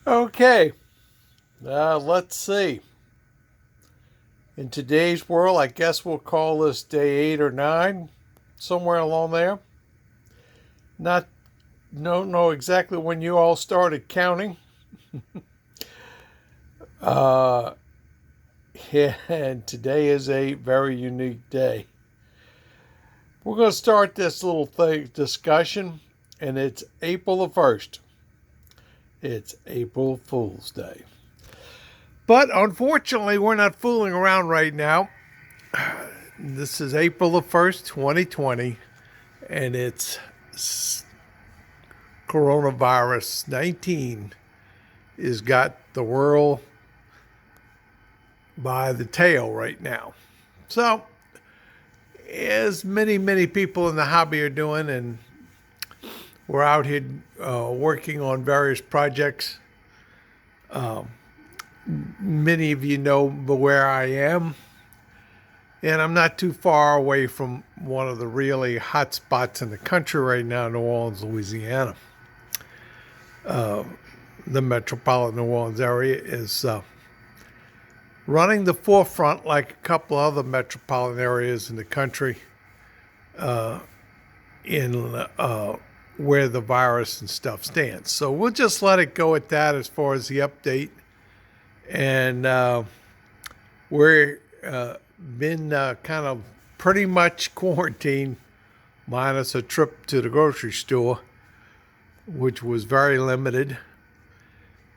Okay, let's see. In today's world, I guess we'll call this day 8 or 9, somewhere along there. Not, don't know exactly when you all started counting. Uh, and today is a very unique day. We're going to start this little discussion, and it's April the 1st. It's April Fool's Day. But unfortunately, we're not fooling around right now. This is April the 1st, 2020, and it's coronavirus 19 has got the world by the tail right now. So, as many people in the hobby are doing, and we're out here working on various projects. Many of you know where I am, and I'm not too far away from one of the really hot spots in the country right now, New Orleans, Louisiana. The metropolitan New Orleans area is running the forefront like a couple other metropolitan areas in the country in where the virus and stuff stands. So we'll just let it go at that as far as the update. And we're been kind of pretty much quarantined, minus a trip to the grocery store, which was very limited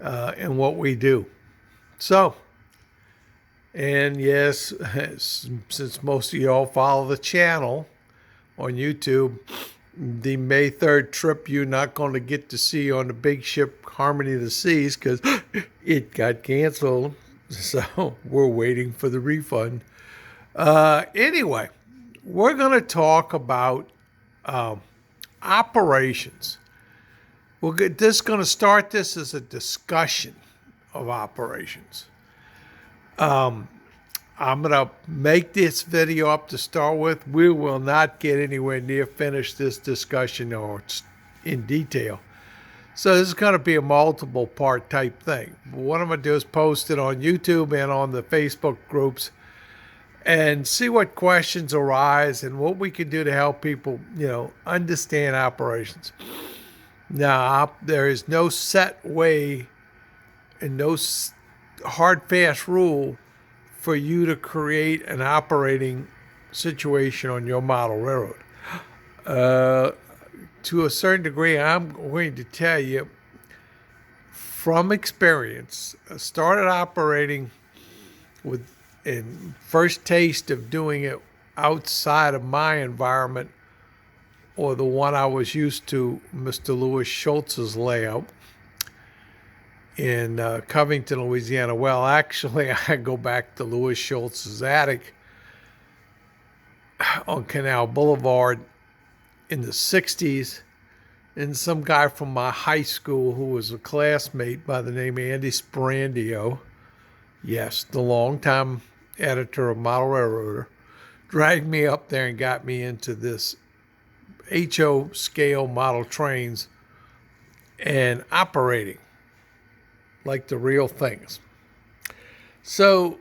in what we do. So, and yes, since most of y'all follow the channel on YouTube, the May 3rd trip you're not going to get to see on the big ship Harmony of the Seas because it got canceled. So we're waiting for the refund. Anyway, we're going to talk about operations. This is going to start this as a discussion of operations. I'm going to make this video up to start with. We will not get anywhere near finish this discussion or in detail. So this is going to be a multiple part type thing. What I'm going to do is post it on YouTube and on the Facebook groups and see what questions arise and what we can do to help people, understand operations. Now, there is no set way and no hard, fast rule for you to create an operating situation on your model railroad. To a certain degree, I'm going to tell you from experience, I started operating with in first taste of doing it outside of my environment or the one I was used to, Mr. Louis Schultz's layout in Covington, Louisiana. Well, actually, I go back to Louis Schultz's attic on Canal Boulevard in the 60s. And some guy from my high school who was a classmate by the name of Andy Sporandio, yes, the longtime editor of Model Railroader, dragged me up there and got me into this HO scale model trains and operating like the real things. So,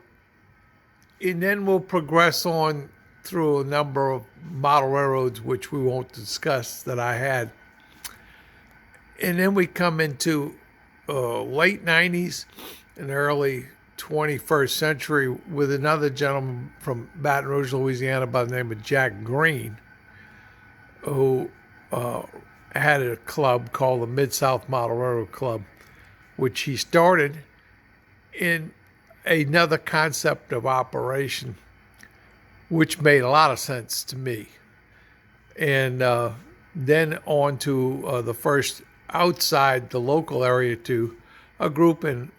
and then we'll progress on through a number of model railroads, which we won't discuss, that I had. And then we come into late 90s and early 21st century with another gentleman from Baton Rouge, Louisiana by the name of Jack Green, who had a club called the Mid-South Model Railroad Club, which he started in another concept of operation, which made a lot of sense to me. And then on to the first outside the local area to a group in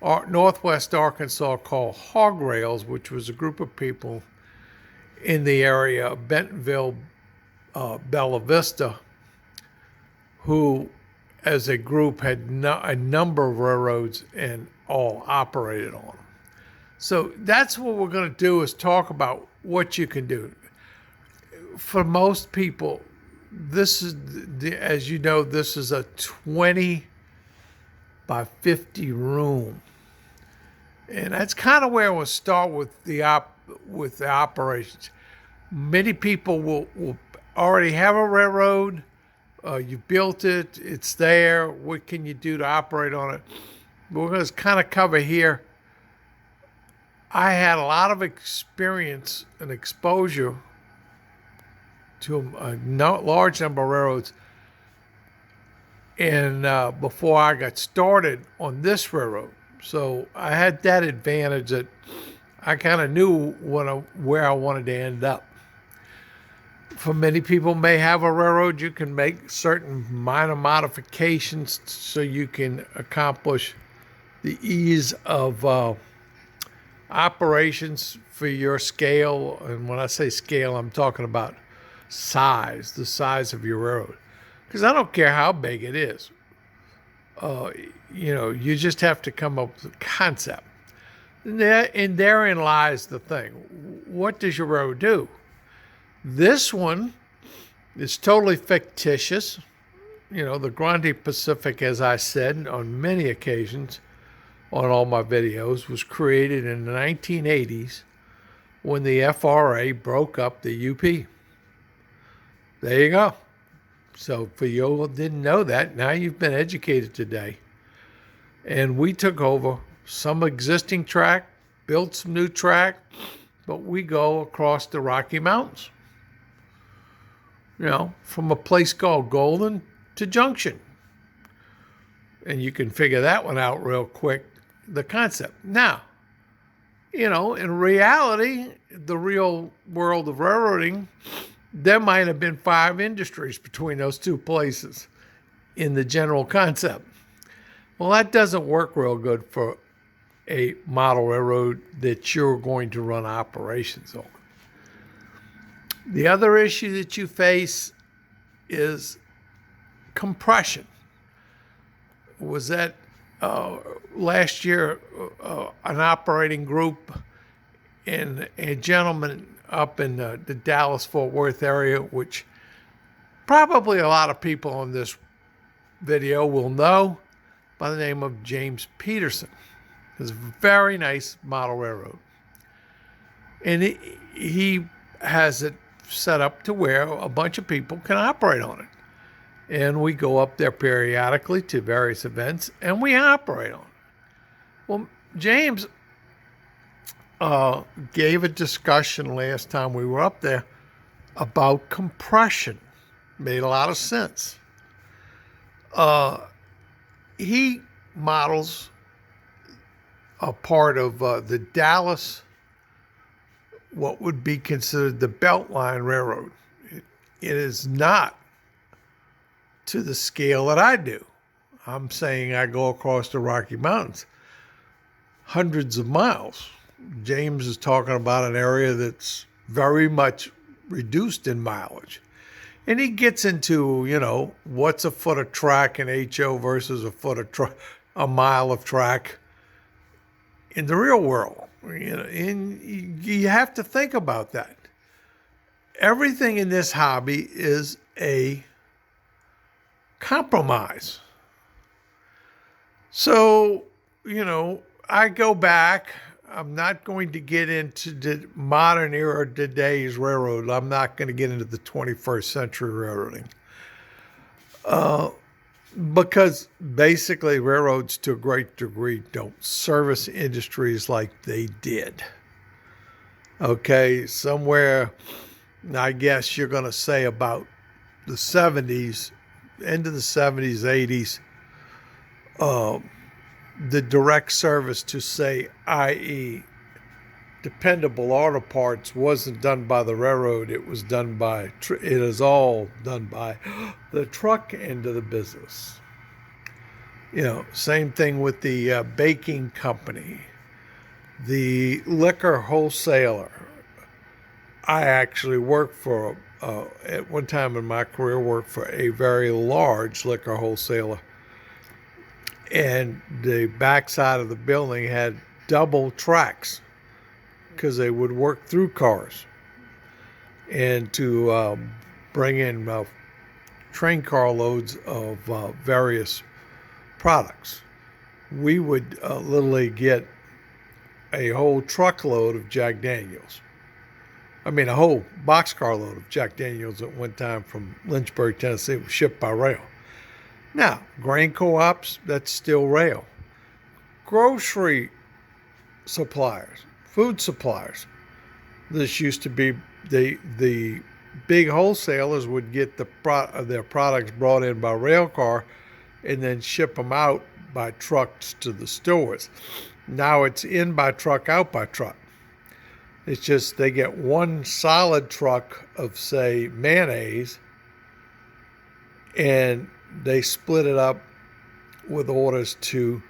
northwest Arkansas called Hog Rails, which was a group of people in the area of Bentonville, Bella Vista, who as a group had a number of railroads and all operated on them. So that's what we're going to do, is talk about what you can do. For most people, this is, as you know, this is a 20 by 50 room. And that's kind of where we'll start with the operations. Many people will already have a railroad. You built it. It's there. What can you do to operate on it? We're going to kind of cover here. I had a lot of experience and exposure to a large number of railroads. And before I got started on this railroad. So I had that advantage that I kind of knew where I wanted to end up. For many people may have a railroad, you can make certain minor modifications so you can accomplish the ease of operations for your scale. And when I say scale, I'm talking about size, the size of your railroad. Because I don't care how big it is. You just have to come up with a concept. And therein lies the thing. What does your railroad do? This one is totally fictitious. The Grande Pacific, as I said on many occasions on all my videos, was created in the 1980s when the FRA broke up the UP. There you go. So for you who didn't know that, now you've been educated today. And we took over some existing track, built some new track, but we go across the Rocky Mountains. From a place called Golden to Junction. And you can figure that one out real quick, the concept. Now, in reality, the real world of railroading, there might have been 5 industries between those two places in the general concept. Well, that doesn't work real good for a model railroad that you're going to run operations on. The other issue that you face is compression. Was that last year an operating group and a gentleman up in the Dallas-Fort Worth area, which probably a lot of people on this video will know by the name of James Peterson. It's a very nice model railroad. And he has it set up to where a bunch of people can operate on it. And we go up there periodically to various events and we operate on it. Well, James gave a discussion last time we were up there about compression. Made a lot of sense. He models a part of the Dallas, what would be considered the Beltline Railroad. It is not to the scale that I do. I'm saying I go across the Rocky Mountains, hundreds of miles. James is talking about an area that's very much reduced in mileage. And he gets into, what's a foot of track in HO versus a mile of track in the real world. And you have to think about that. Everything in this hobby is a compromise. So, I go back. I'm not going to get into the modern era today's railroad. I'm not going to get into the 21st century railroading. Because basically railroads to a great degree don't service industries like they did. Okay, somewhere, I guess you're going to say about the 70s, end of the 70s, 80s, the direct service to, say, i.e., dependable auto parts wasn't done by the railroad. It was done by, it is all done by the truck end of the business. Same thing with the baking company, the liquor wholesaler. I actually worked for, at one time in my career, worked for a very large liquor wholesaler. And the backside of the building had double tracks because they would work through cars and to bring in train car loads of various products. we would literally get a whole truckload of Jack Daniels. I mean, a whole boxcar load of Jack Daniels at one time from Lynchburg, Tennessee, was shipped by rail. Now, grain co-ops, that's still rail. Grocery suppliers, food suppliers. This used to be the big wholesalers would get their products brought in by rail car and then ship them out by trucks to the stores. Now it's in by truck, out by truck. It's just they get one solid truck of, say, mayonnaise, and they split it up with orders to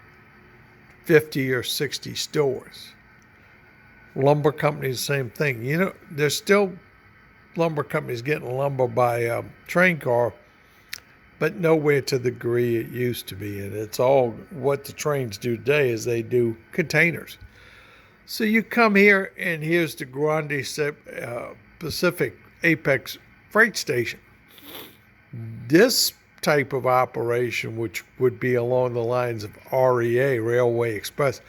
50 or 60 stores. Lumber companies, same thing. You know, there's still lumber companies getting lumber by train car, but nowhere to the degree it used to be. And it's all what the trains do today is they do containers. So you come here, and here's the Grande Pacific Apex Freight Station. This type of operation, which would be along the lines of REA, Railway Express,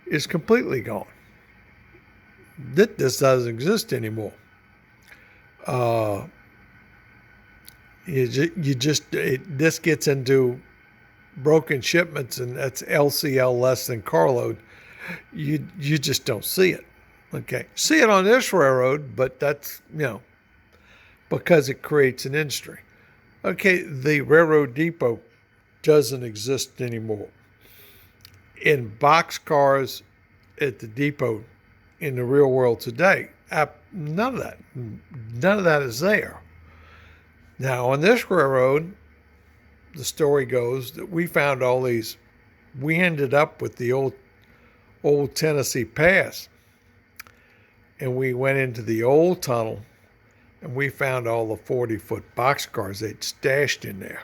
is completely gone. This doesn't exist anymore. This gets into broken shipments, and that's LCL, less than carload. You just don't see it. Okay, see it on this railroad, but that's, because it creates an industry. Okay, the railroad depot doesn't exist anymore. In boxcars at the depot in the real world today, none of that is there. Now, on this railroad, the story goes that we ended up with the old Tennessee Pass, and we went into the old tunnel, and we found all the 40-foot boxcars they'd stashed in there.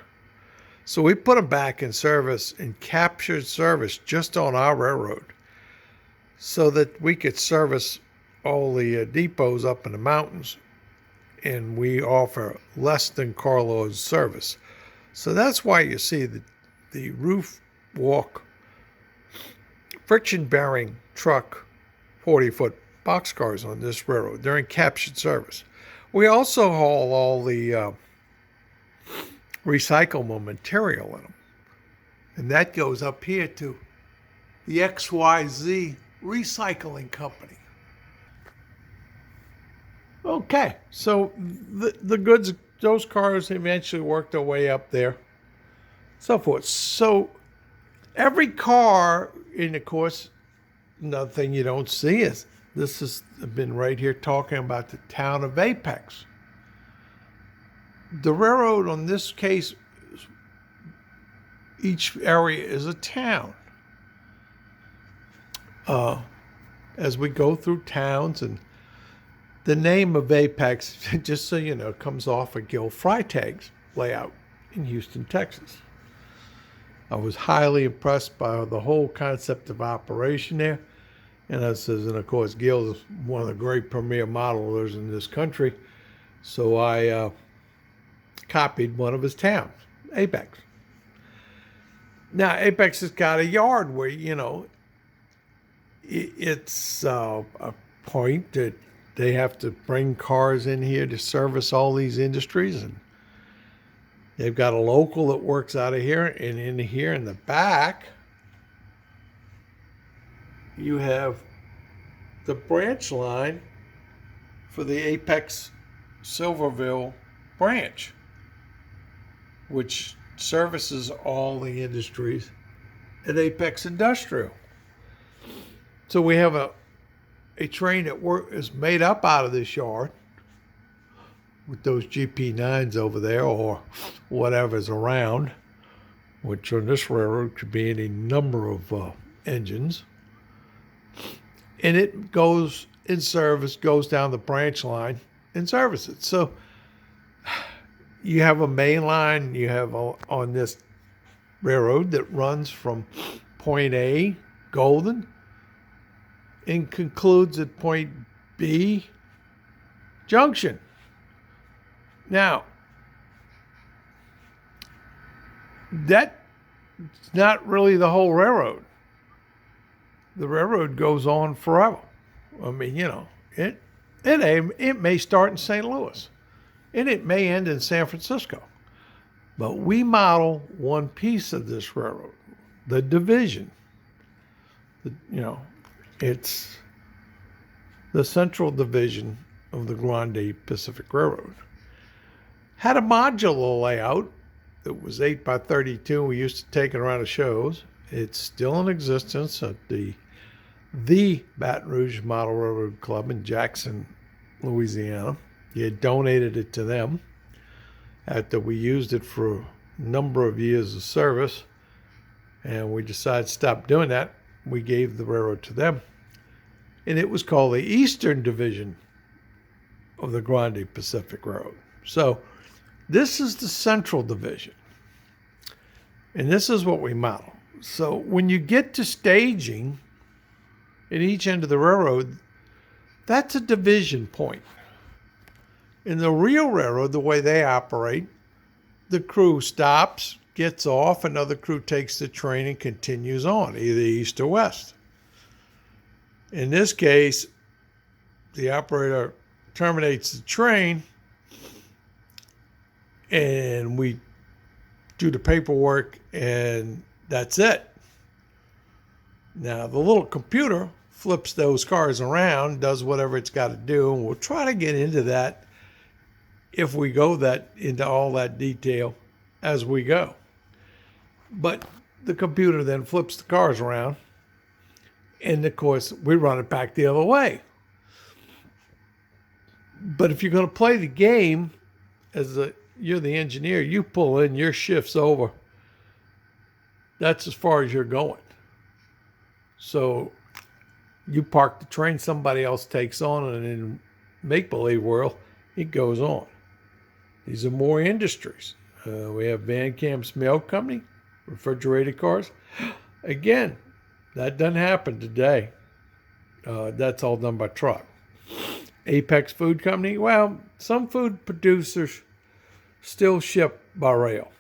So we put them back in service and captured service just on our railroad so that we could service all the depots up in the mountains, and we offer less than carload service. So that's why you see the roof walk friction-bearing truck 40-foot boxcars on this railroad. They're in captured service. We also haul all the recyclable material in them. And that goes up here to the XYZ Recycling Company. Okay, so the goods, those cars eventually worked their way up there, so forth. So every car, and of course, another thing you don't see is this has been right here talking about the town of Apex. The railroad, on this case, each area is a town. As we go through towns, and the name of Apex, just so you know, comes off of Gil Freytag's layout in Houston, Texas. I was highly impressed by the whole concept of operation there. And of course, Gil is one of the great premier modelers in this country. So I copied one of his towns, Apex. Now, Apex has got a yard where, it's a point that they have to bring cars in here to service all these industries. And they've got a local that works out of here. And in here in the back, you have the branch line for the Apex Silverville branch, which services all the industries at Apex Industrial. So we have a train that is made up out of this yard with those GP9s over there or whatever's around, which on this railroad could be any number of engines. And it goes in service, goes down the branch line and services. So you have a main line you have on this railroad that runs from point A, Golden, and concludes at point B, Junction. Now, that It's not really the whole railroad. The railroad goes on forever. I mean, it may start in St. Louis, and it may end in San Francisco. But we model one piece of this railroad, the division. It's the central division of the Grande Pacific Railroad. Had a modular layout. It was 8 by 32. We used to take it around to shows. It's still in existence at the Baton Rouge Model Railroad Club in Jackson, Louisiana. You donated it to them after we used it for a number of years of service, and we decided to stop doing that. We gave the railroad to them, and it was called the Eastern Division of the Grande Pacific Railroad. So this is the Central Division, and this is what we model. So when you get to staging at each end of the railroad, that's a division point. In the real railroad, the way they operate, the crew stops, gets off, another crew takes the train and continues on, either east or west. In this case, the operator terminates the train, and we do the paperwork, and that's it. Now, the little computer flips those cars around, does whatever it's got to do, and we'll try to get into that if we go into all that detail as we go. But the computer then flips the cars around, and of course, we run it back the other way. But if you're going to play the game, you're the engineer, you pull in, your shift's over. That's as far as you're going. So you park the train, somebody else takes on, and in make-believe world, it goes on. These are more industries. We have Van Camp's Mail Company, refrigerated cars. Again, that doesn't happen today. That's all done by truck. Apex Food Company, well, some food producers still ship by rail.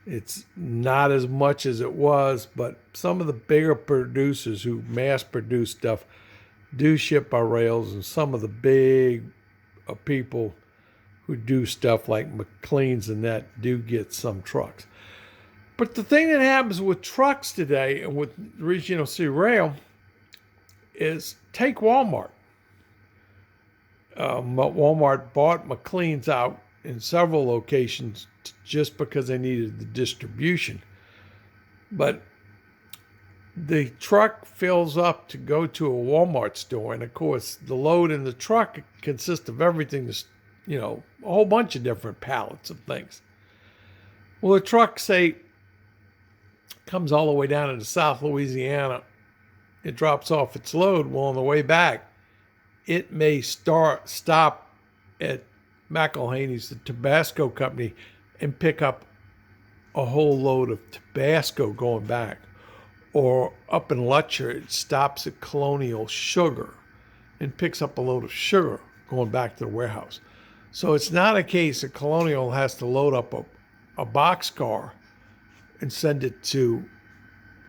It's not as much as it was, but some of the bigger producers who mass produce stuff do ship by rails, and some of the big people who do stuff like McLean's and that do get some trucks. But the thing that happens with trucks today and with Regional C Rail is take Walmart. Walmart bought McLean's out in several locations just because they needed the distribution. But the truck fills up to go to a Walmart store, and of course the load in the truck consists of everything, a whole bunch of different pallets of things. Well, the truck, say, comes all the way down into South Louisiana. It drops off its load. Well, on the way back, it may stop at McElhaney's, the Tabasco company, and pick up a whole load of Tabasco going back. Or up in Lutcher, it stops at Colonial Sugar and picks up a load of sugar going back to the warehouse. So it's not a case that Colonial has to load up a boxcar and send it to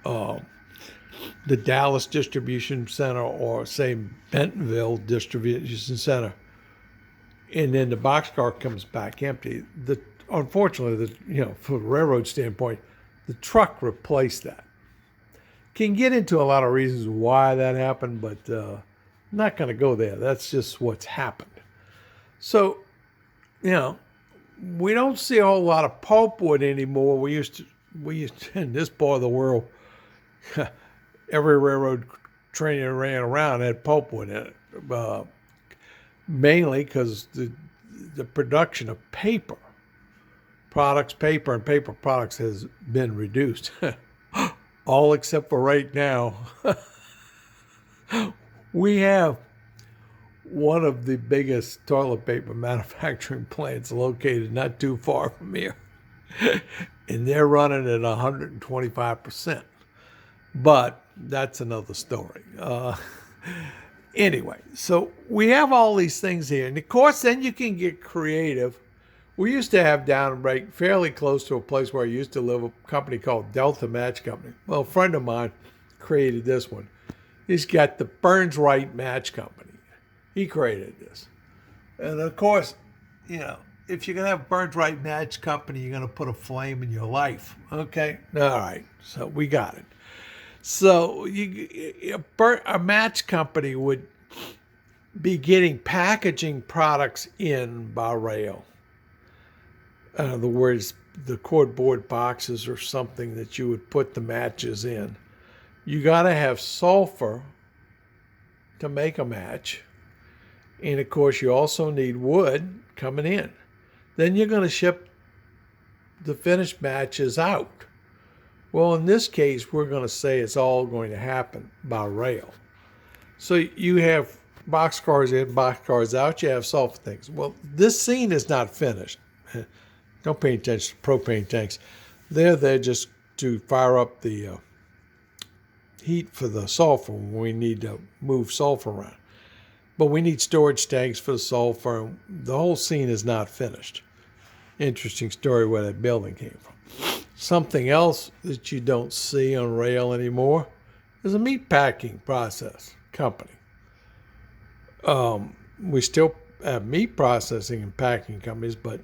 the Dallas Distribution Center or, say, Bentonville Distribution Center, and then the boxcar comes back empty. Unfortunately, from a railroad standpoint, the truck replaced that. Can get into a lot of reasons why that happened, but I'm not going to go there. That's just what's happened. So, we don't see a whole lot of pulpwood anymore. We used to in this part of the world, every railroad train that ran around had pulpwood in it, mainly because the production of paper and paper products has been reduced. All except for right now. We have one of the biggest toilet paper manufacturing plants located not too far from here. And they're running at 125%. But that's another story. Anyway, so we have all these things here. And of course, then you can get creative We used to have down right fairly close to a place where I used to live a company called Delta Match Company. Well, a friend of mine created this one. He's got the Burns Wright Match Company. He created this. And of course, you know, if you're going to have Burns Wright Match Company, you're going to put a flame in your life. Okay? All right. So we got it. So a match company would be getting packaging products in by rail. In other words, the cardboard boxes or something that you would put the matches in. You got to have sulfur to make a match. And of course, you also need wood coming in. Then you're going to ship the finished matches out. Well, in this case, we're going to say it's all going to happen by rail. So you have boxcars in, boxcars out, you have sulfur things. Well, this scene is not finished. Don't pay attention to propane tanks. They're there just to fire up the heat for the sulfur when we need to move sulfur around. But we need storage tanks for the sulfur. The whole scene is not finished. Interesting story where that building came from. Something else that you don't see on rail anymore is a meat packing process company. We still have meat processing and packing companies, but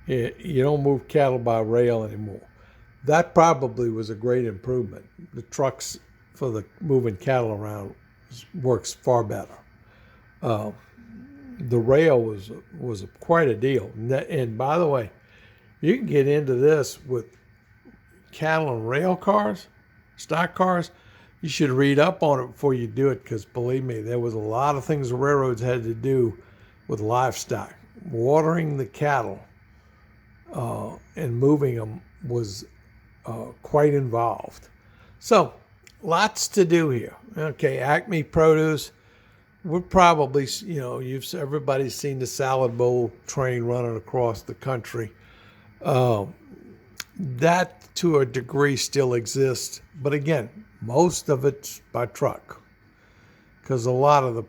you don't move cattle by rail anymore. That probably was a great improvement. The trucks for the moving cattle around works far better. The rail was quite a deal. And by the way, you can get into this with cattle and rail cars, stock cars. You should read up on it before you do it, because believe me, there was a lot of things the railroads had to do with livestock. Watering the cattle and moving them was quite involved. So, lots to do here. Okay, Acme Produce. We're probably, you know, everybody's seen the salad bowl train running across the country. That, to a degree, still exists. But again, most of it's by truck, because a lot of the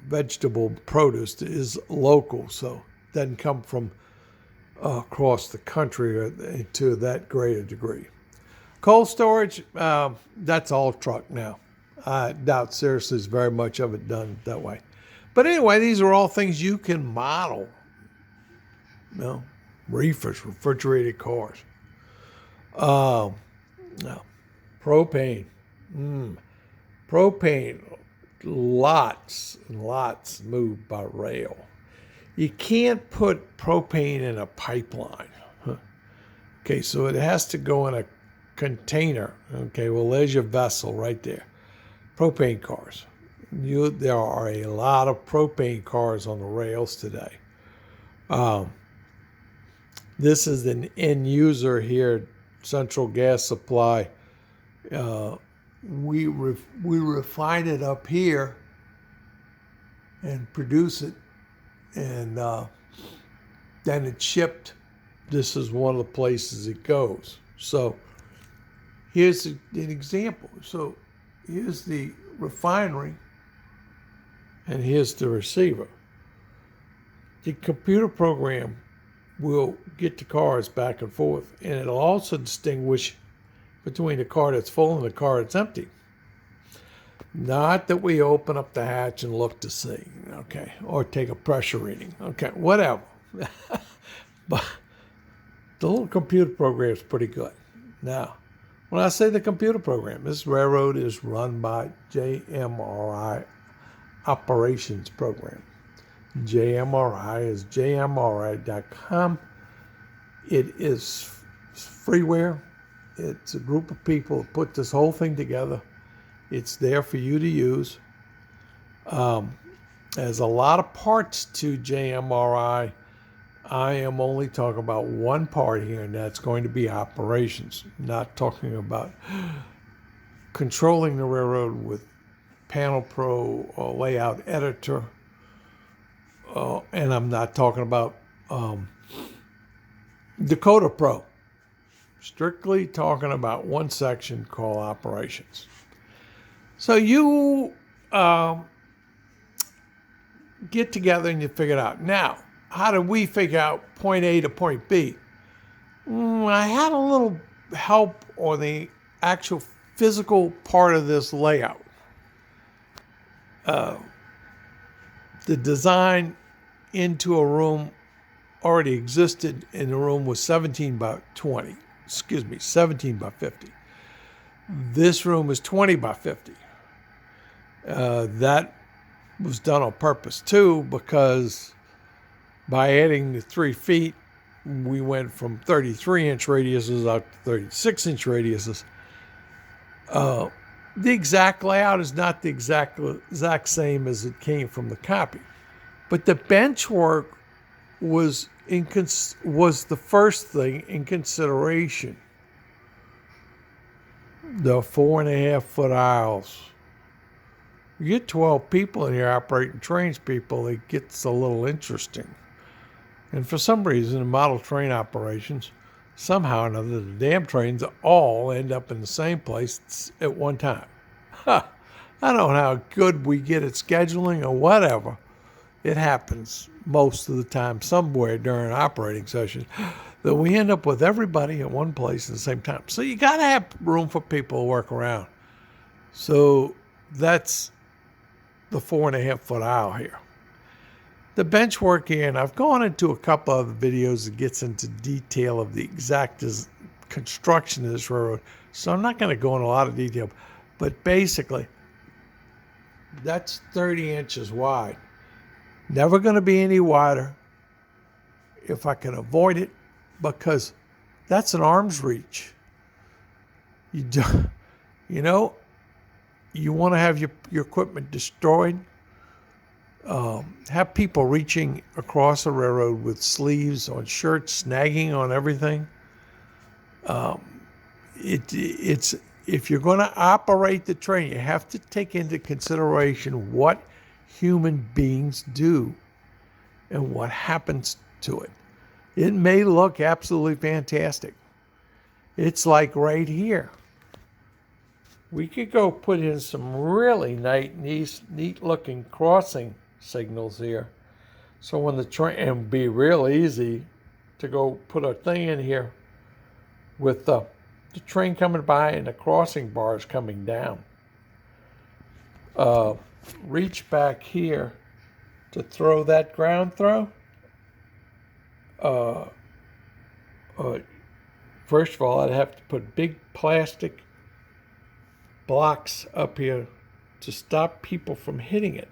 vegetable produce is local, so it doesn't come from across the country to that great a degree. Cold storage, that's all truck now. I doubt seriously is very much of it done that way. But anyway, these are all things you can model. You know, reefers, refrigerated cars. No. Propane. Propane, lots and lots moved by rail. You can't put propane in a pipeline. Okay, so it has to go in a container. Okay, well, there's your vessel right there. Propane cars. There are a lot of propane cars on the rails today. This is an end user here, Central Gas Supply. We refine it up here and produce it, and then it's shipped. This is one of the places it goes. So here's an example. So here's the refinery, and here's the receiver. The computer program will get the cars back and forth, and it'll also distinguish between the car that's full and the car that's empty. Not that we open up the hatch and look to see, okay, or take a pressure reading, okay, whatever. But the little computer program is pretty good. Now, when I say the computer program, this railroad is run by JMRI Operations Program. JMRI is jmri.com. It is freeware. It's a group of people that put this whole thing together. It's there for you to use. There's a lot of parts to JMRI. I am only talking about one part here, and that's going to be operations. Not talking about controlling the railroad with Panel Pro or Layout Editor. And I'm not talking about Dakota Pro. Strictly talking about one section called operations. So you get together and you figure it out. Now, how did we figure out point A to point B? I had a little help on the actual physical part of this layout. The design into a room already existed, and the room was 17 by 20. 17 by 50. This room is 20 by 50. That was done on purpose too, because by adding the 3 feet, we went from 33-inch radiuses out to 36-inch radiuses. The exact layout is not the exact same as it came from the copy, but the bench work was the first thing in consideration. The 4.5 foot aisles. You get 12 people in here operating trains, people, it gets a little interesting. And for some reason, in model train operations, somehow or another, the damn trains all end up in the same place at one time. I don't know how good we get at scheduling or whatever. It happens most of the time somewhere during an operating session that we end up with everybody at one place at the same time. So you got to have room for people to work around. So that's the 4.5 foot aisle here. The bench work here, and I've gone into a couple of videos that gets into detail of the exact construction of this railroad, so I'm not going to go into a lot of detail, but basically that's 30 inches wide. Never going to be any wider if I can avoid it, because that's an arm's reach. You want to have your equipment destroyed. Have people reaching across a railroad with sleeves on shirts, snagging on everything. It's if you're going to operate the train, you have to take into consideration what human beings do and what happens to it. It may look absolutely fantastic. It's like right here. We could go put in some really neat looking crossing signals here. So when the train, and it'd be real easy to go put a thing in here with the train coming by and the crossing bars coming down. Reach back here to throw that ground throw. First of all, I'd have to put big plastic blocks up here to stop people from hitting it.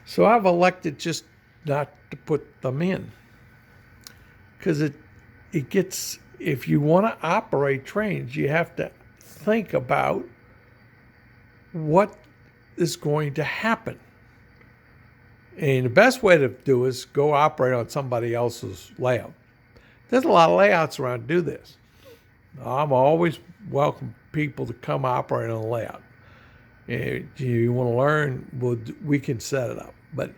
So I've elected just not to put them in, because it gets, if you want to operate trains, you have to think about what is going to happen. And the best way to do is go operate on somebody else's layout. There's a lot of layouts around to do this. I'm always welcome people to come operate on a layout. If you want to learn, we can set it up. But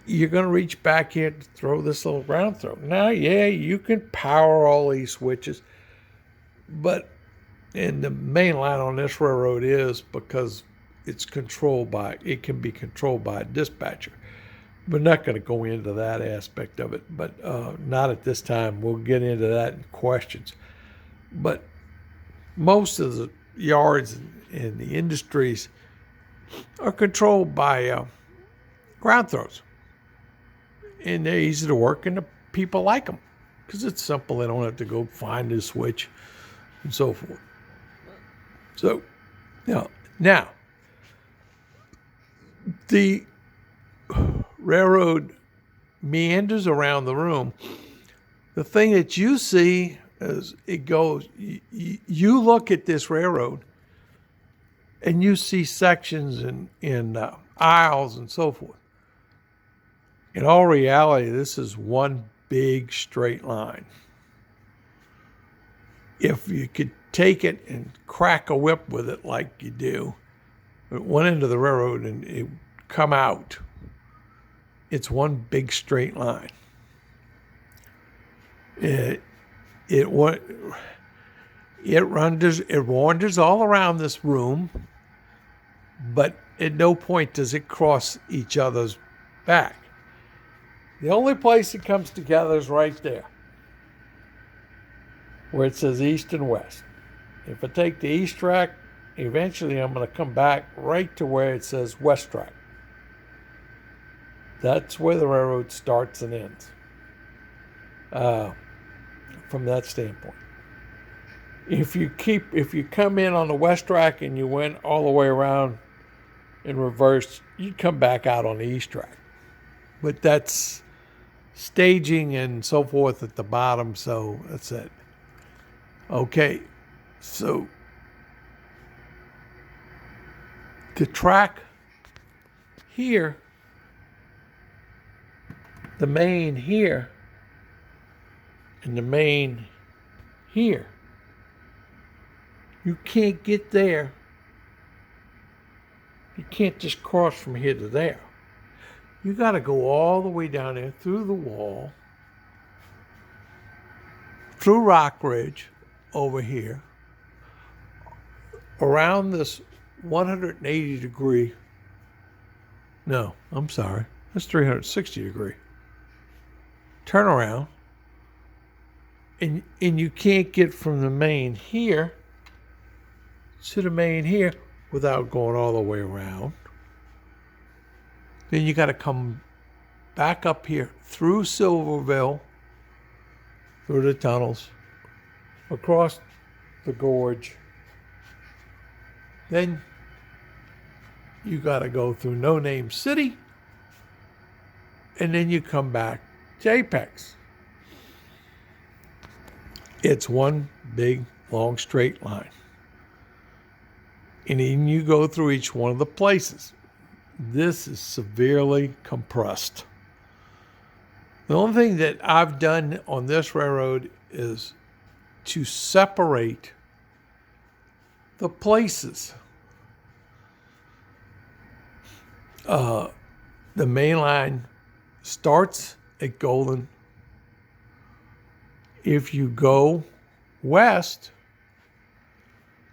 you're going to reach back here to throw this little ground throw. Now, yeah, you can power all these switches, but the main line on this railroad is because it can be controlled by a dispatcher. We're not going to go into that aspect of it, but not at this time. We'll get into that in questions. But most of the yards and the industries are controlled by ground throws. And they're easy to work, and the people like them because it's simple. They don't have to go find a switch and so forth. So, now, the railroad meanders around the room. The thing that you see as it goes, you look at this railroad and you see sections in aisles and so forth. In all reality, this is one big straight line. If you could take it and crack a whip with it like you do at one end of the railroad and it come out, it's one big straight line. It wanders all around this room, but at no point does it cross each other's back. The only place it comes together is right there, where it says east and west. If I take the east track, eventually I'm going to come back right to where it says west track. That's where the railroad starts and ends, from that standpoint. If you come in on the west track and you went all the way around in reverse, you'd come back out on the east track. But that's staging and so forth at the bottom, so that's it. Okay, so the track here, the main here, and the main here, you can't get there. You can't just cross from here to there. You got to go all the way down there through the wall, through Rock Ridge, over here, around this 180 degree, no, I'm sorry, that's 360 degree turnaround, and you can't get from the main here to the main here without going all the way around. Then you got to come back up here through Silverville, through the tunnels, across the gorge. Then you got to go through No Name City, and then you come back to Apex. It's one big, long, straight line. And then you go through each one of the places. This is severely compressed. The only thing that I've done on this railroad is to separate the places. The main line starts at Golden. If you go west,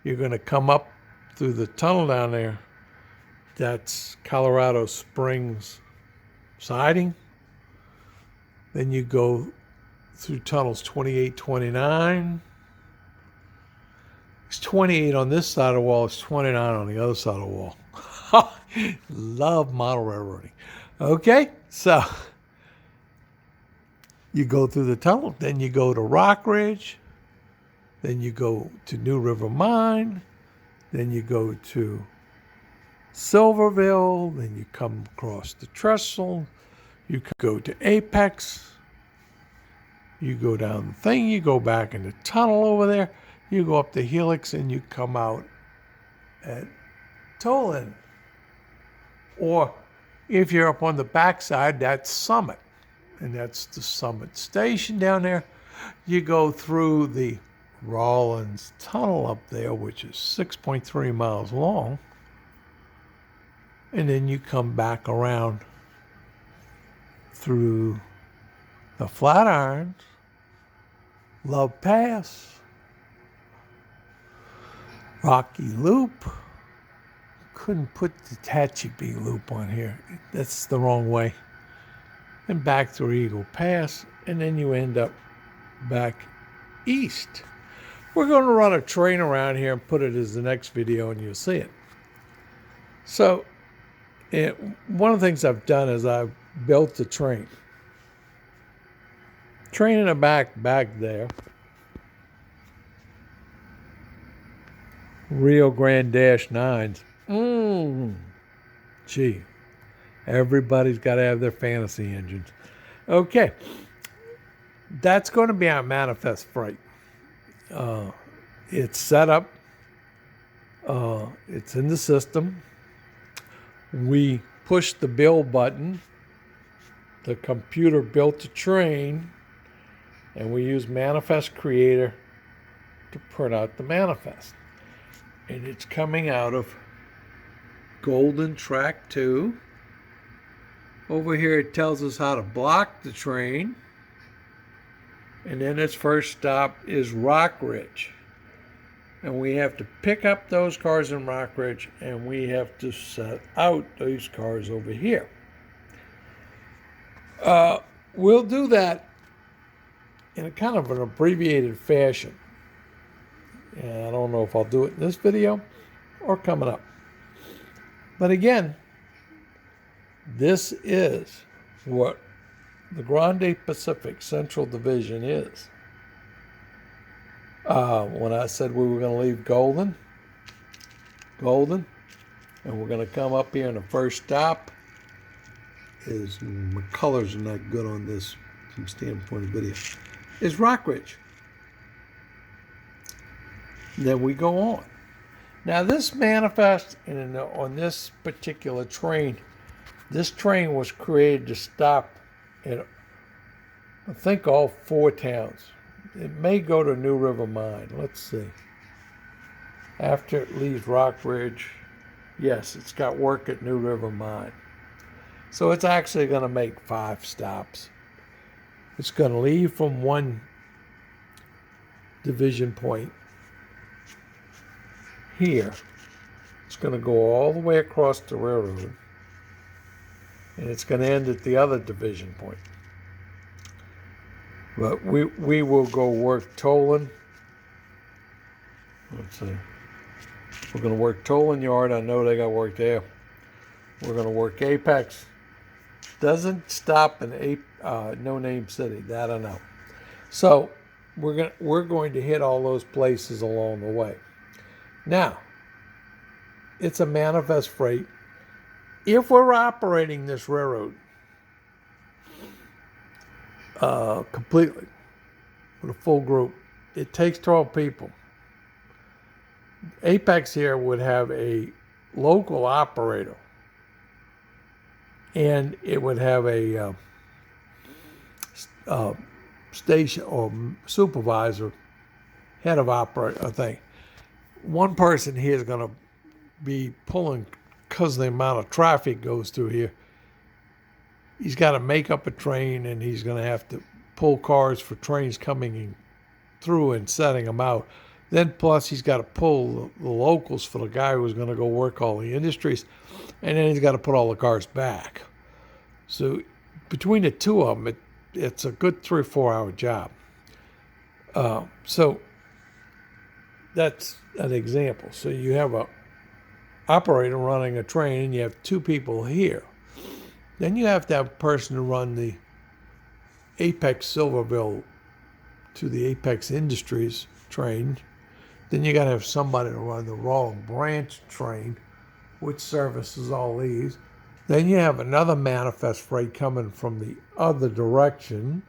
you're going to come up through the tunnel down there. That's Colorado Springs siding. Then you go through tunnels 28, 29. It's 28 on this side of the wall. It's 29 on the other side of the wall. Love model railroading. Okay, so you go through the tunnel. Then you go to Rock Ridge. Then you go to New River Mine. Then you go to Silverville. Then you come across the trestle. You go to Apex. You go down the thing. You go back in the tunnel over there. You go up the helix and you come out at Toland. Or if you're up on the backside, that's Summit. And that's the Summit Station down there. You go through the Rawlins Tunnel up there, which is 6.3 miles long. And then you come back around through the Flatirons, Love Pass, Rocky Loop. Couldn't put the Tehachapi Loop on here. That's the wrong way. And back through Eagle Pass, and then you end up back east. We're going to run a train around here and put it as the next video, and you'll see it. So, one of the things I've done is I've built the train. Train in the back there. Rio Grande Dash 9s. Gee, everybody's got to have their fantasy engines. Okay, that's going to be our manifest freight. It's set up. It's in the system. We push the build button. The computer built the train, and we use Manifest Creator to print out the manifest. And it's coming out of Golden Track 2. Over here it tells us how to block the train. And then its first stop is Rock Ridge. And we have to pick up those cars in Rock Ridge, and we have to set out those cars over here. we'll do that in a kind of an abbreviated fashion. And I don't know if I'll do it in this video or coming up. But again, this is what the Grande Pacific Central Division is. When I said we were going to leave Golden, and we're going to come up here, and the first stop is, my colors are not good on this from standpoint of video, is Rockridge. Then we go on. Now this manifests on this particular train. This train was created to stop at, I think, all 4 towns. It may go to New River Mine. Let's see. After it leaves Rockridge, yes, it's got work at New River Mine. So it's actually going to make 5 stops. It's going to leave from one division point here. It's going to go all the way across the railroad, and it's going to end at the other division point. But we will go work Tolan. Let's see. We're going to work Tolan Yard. I know they got work there. We're going to work Apex. Doesn't stop in No Name City. That I know. So we're going to hit all those places along the way. Now, it's a manifest freight. If we're operating this railroad completely with a full group, it takes 12 people. Apex here would have a local operator, and it would have a station or supervisor, head of operator thing. One person here is going to be pulling, because the amount of traffic goes through here. He's got to make up a train, and he's going to have to pull cars for trains coming in through and setting them out. Then plus he's got to pull the locals for the guy who's going to go work all the industries, and then he's got to put all the cars back. So between the two of them, it's a good 3 or 4 hour job. So that's an example. So you have a operator running a train, and you have 2 people here. Then you have to have a person to run the Apex Silverville to the Apex Industries train. Then you got to have somebody to run the Rolling Branch train, which services all these. Then you have another manifest freight coming from the other direction.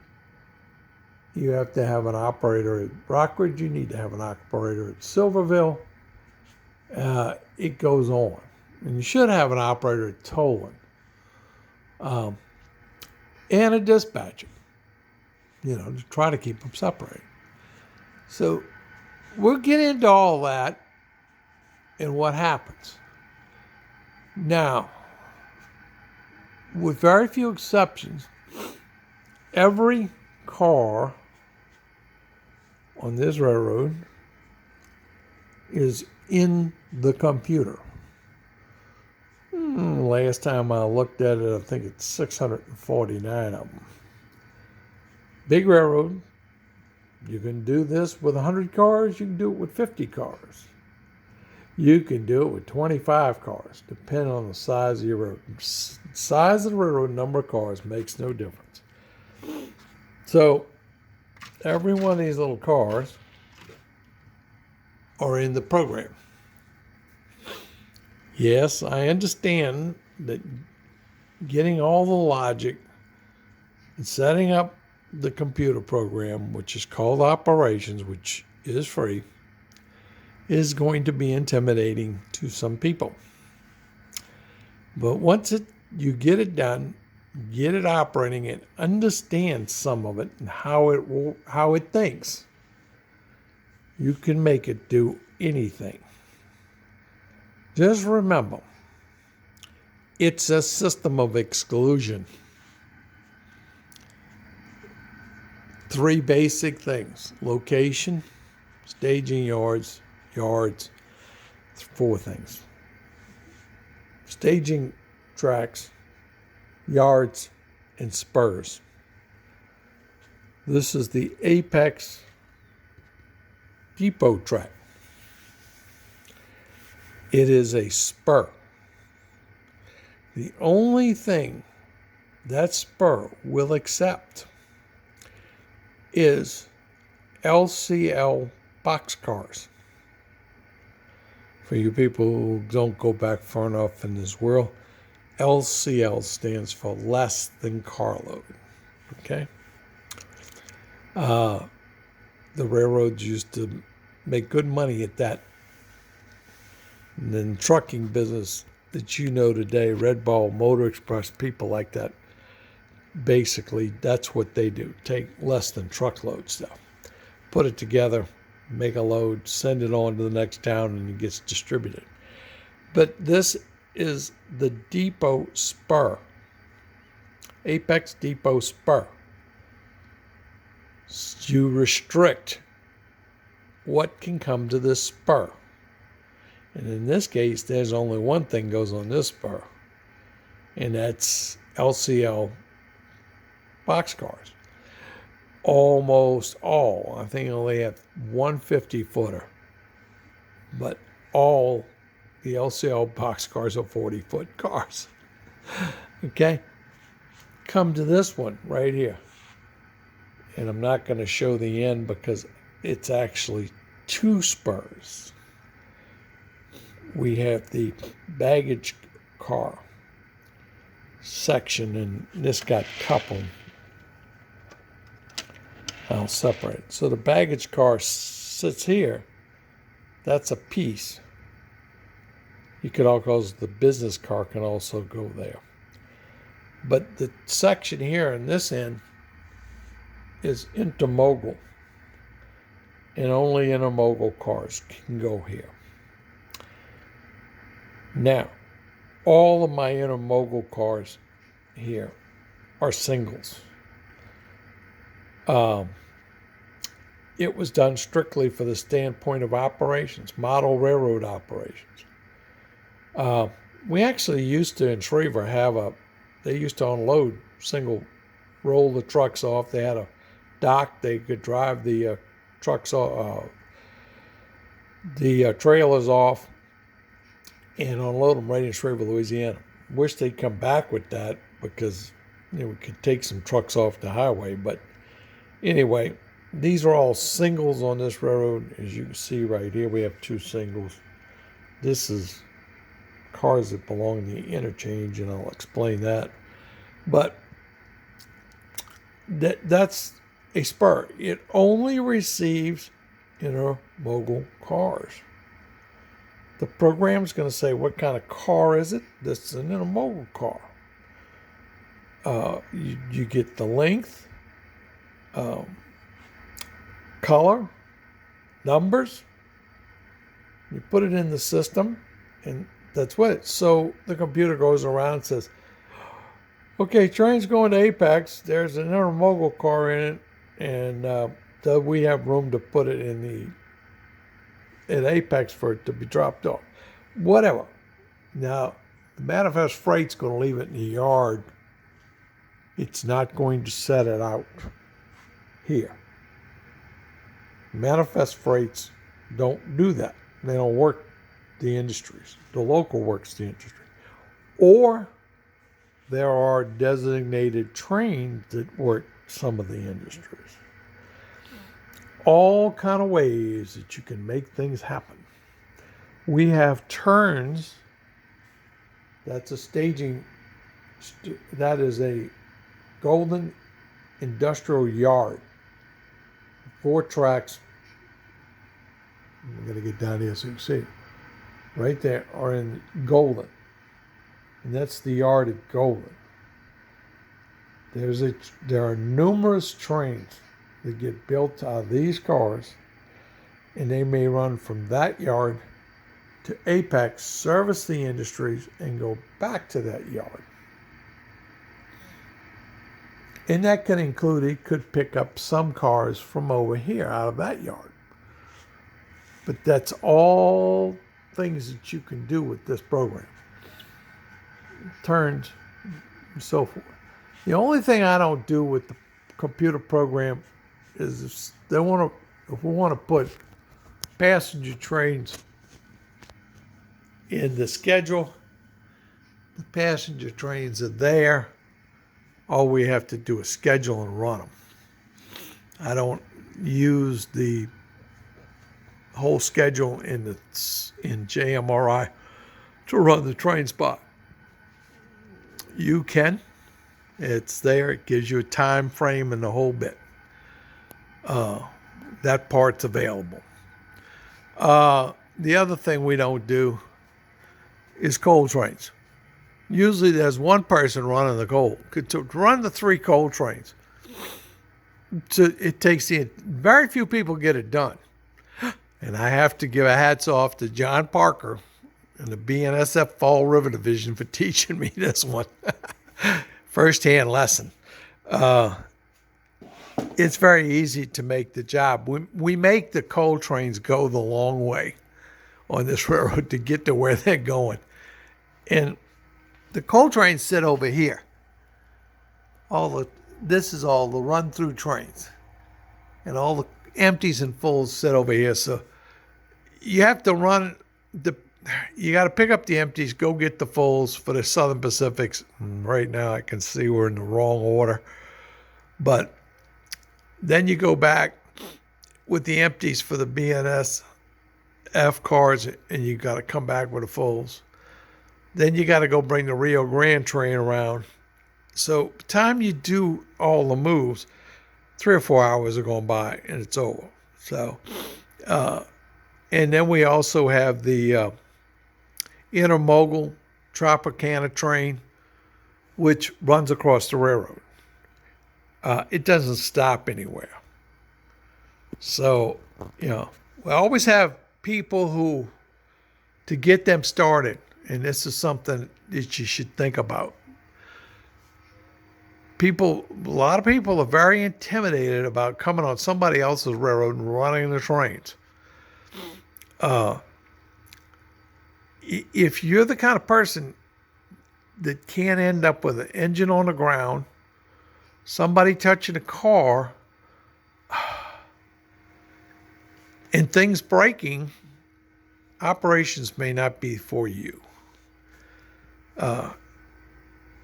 You have to have an operator at Rockridge. You need to have an operator at Silverville. It goes on. And you should have an operator at Tolan. And a dispatcher, to try to keep them separated. So we'll get into all that and what happens. Now, with very few exceptions, every car on this railroad is in the computer. Last time I looked at it, I think it's 649 of them. Big railroad, you can do this with 100 cars, you can do it with 50 cars. You can do it with 25 cars, depending on the size of your road. Size of the railroad, number of cars makes no difference. So every one of these little cars are in the program. Yes, I understand that getting all the logic and setting up the computer program, which is called operations, which is free, is going to be intimidating to some people. But once you get it done, get it operating, and understand some of it and how it thinks, you can make it do anything. Just remember, it's a system of exclusion. 3 basic things: location, staging yards, 4 things. Staging tracks, yards, and spurs. This is the Apex Depot track. It is a spur. The only thing that spur will accept is LCL boxcars. For you people who don't go back far enough in this world, LCL stands for less than carload. Okay? The railroads used to make good money at that. And then trucking business that you know today, Red Ball, Motor Express, people like that, basically that's what they do. Take less than truckload stuff, put it together, make a load, send it on to the next town, and it gets distributed. But this is the depot spur, Apex Depot spur. You restrict what can come to this spur. And in this case, there's only one thing goes on this spur, and that's LCL boxcars. Almost all, I think I only have 150-footer, but all the LCL boxcars are 40-foot cars. Okay? Come to this one right here. And I'm not going to show the end because it's actually two spurs. We have the baggage car section, and this got coupled. I'll separate it. So the baggage car sits here. That's a piece. You could also, the business car can also go there. But the section here on this end is intermodal, and only intermodal cars can go here. Now, all of my intermodal cars here are singles. It was done strictly for the standpoint of operations, model railroad operations. We actually used to, in Shreveport, they used to unload single, roll the trucks off. They had a dock. They could drive the trucks off, the trailers off, and unload them right in Shreveport, Louisiana. Wish they'd come back with that because we could take some trucks off the highway. But anyway, these are all singles on this railroad. As you can see right here, we have two singles. This is cars that belong to the interchange, and I'll explain that. But that's a spur. It only receives intermodal cars. The program's going to say, what kind of car is it? This is an intermodal car. You get the length, color, numbers. You put it in the system, and that's what it is. So the computer goes around and says, okay, train's going to Apex. There's an intermodal car in it, and we have room to put it in Apex for it to be dropped off. Whatever. Now, the manifest freight's going to leave it in the yard. It's not going to set it out here. Manifest freights don't do that. They don't work the industries. The local works the industry. Or there are designated trains that work some of the industries. All kind of ways that you can make things happen. We have turns. That's a staging. That is a Golden Industrial Yard. 4 tracks. I'm going to get down here so you can see it. Right there are in Golden. And that's the yard at Golden. There are numerous trains that get built out of these cars, and they may run from that yard to Apex, service the industries, and go back to that yard. And that can include, it could pick up some cars from over here out of that yard. But that's all things that you can do with this program. Turns and so forth. The only thing I don't do with the computer program is if we want to put passenger trains in the schedule, the passenger trains are there. All we have to do is schedule and run them. I don't use the whole schedule in JMRI to run the train spot. You can. It's there. It gives you a time frame and the whole bit. That part's available. The other thing we don't do is coal trains. Usually there's one person running the coal. To run the 3 coal trains, it takes very few people get it done. And I have to give a hats off to John Parker and the BNSF Fall River Division for teaching me this one. First-hand lesson. It's very easy to make the job. We make the coal trains go the long way on this railroad to get to where they're going. And the coal trains sit over here. This is all the run-through trains. And all the empties and fulls sit over here. So you have to you got to pick up the empties, go get the fulls for the Southern Pacifics. And right now I can see we're in the wrong order. But then you go back with the empties for the BNSF cars, and you got to come back with the fulls. Then you got to go bring the Rio Grande train around. So by the time you do all the moves, 3 or 4 hours are going by and it's over. So, and then we also have the Intermodal Propane train, which runs across the railroad. It doesn't stop anywhere. So, we always have people to get them started, and this is something that you should think about. A lot of people are very intimidated about coming on somebody else's railroad and running the trains. If you're the kind of person that can't end up with an engine on the ground, somebody touching a car, and things breaking, operations may not be for you.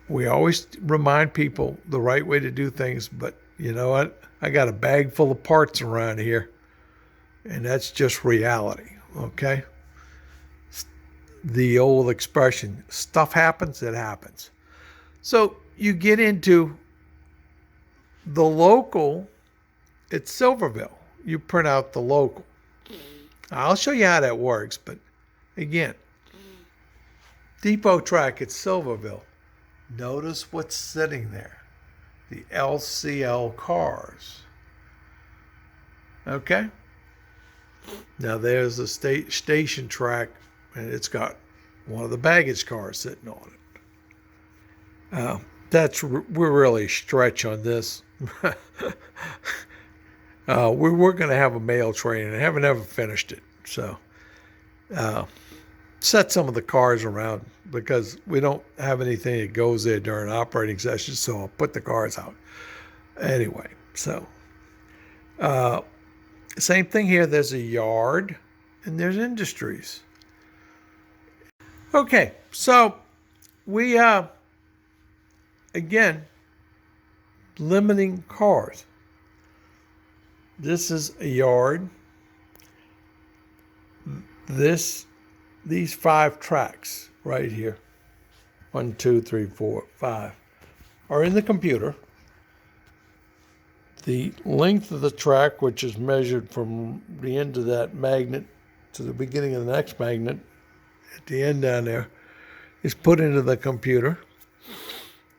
We always remind people the right way to do things, but you know what? I got a bag full of parts around here, and that's just reality, okay? The old expression, stuff happens, it happens. So you get into the local at Silverville. You print out the local. I'll show you how that works, but again, depot track at Silverville. Notice what's sitting there. The LCL cars. Okay? Now there's the station track, and it's got one of the baggage cars sitting on it. We're really stretch on this. We were going to have a mail train, and I haven't ever finished it. So set some of the cars around because we don't have anything that goes there during operating sessions, so I'll put the cars out. Anyway, so same thing here. There's a yard and there's industries. Okay, so we again limiting cars. This is a yard. These 5 tracks right here, 1, 2, 3, 4, 5, are in the computer. The length of the track, which is measured from the end of that magnet to the beginning of the next magnet, at the end down there, is put into the computer.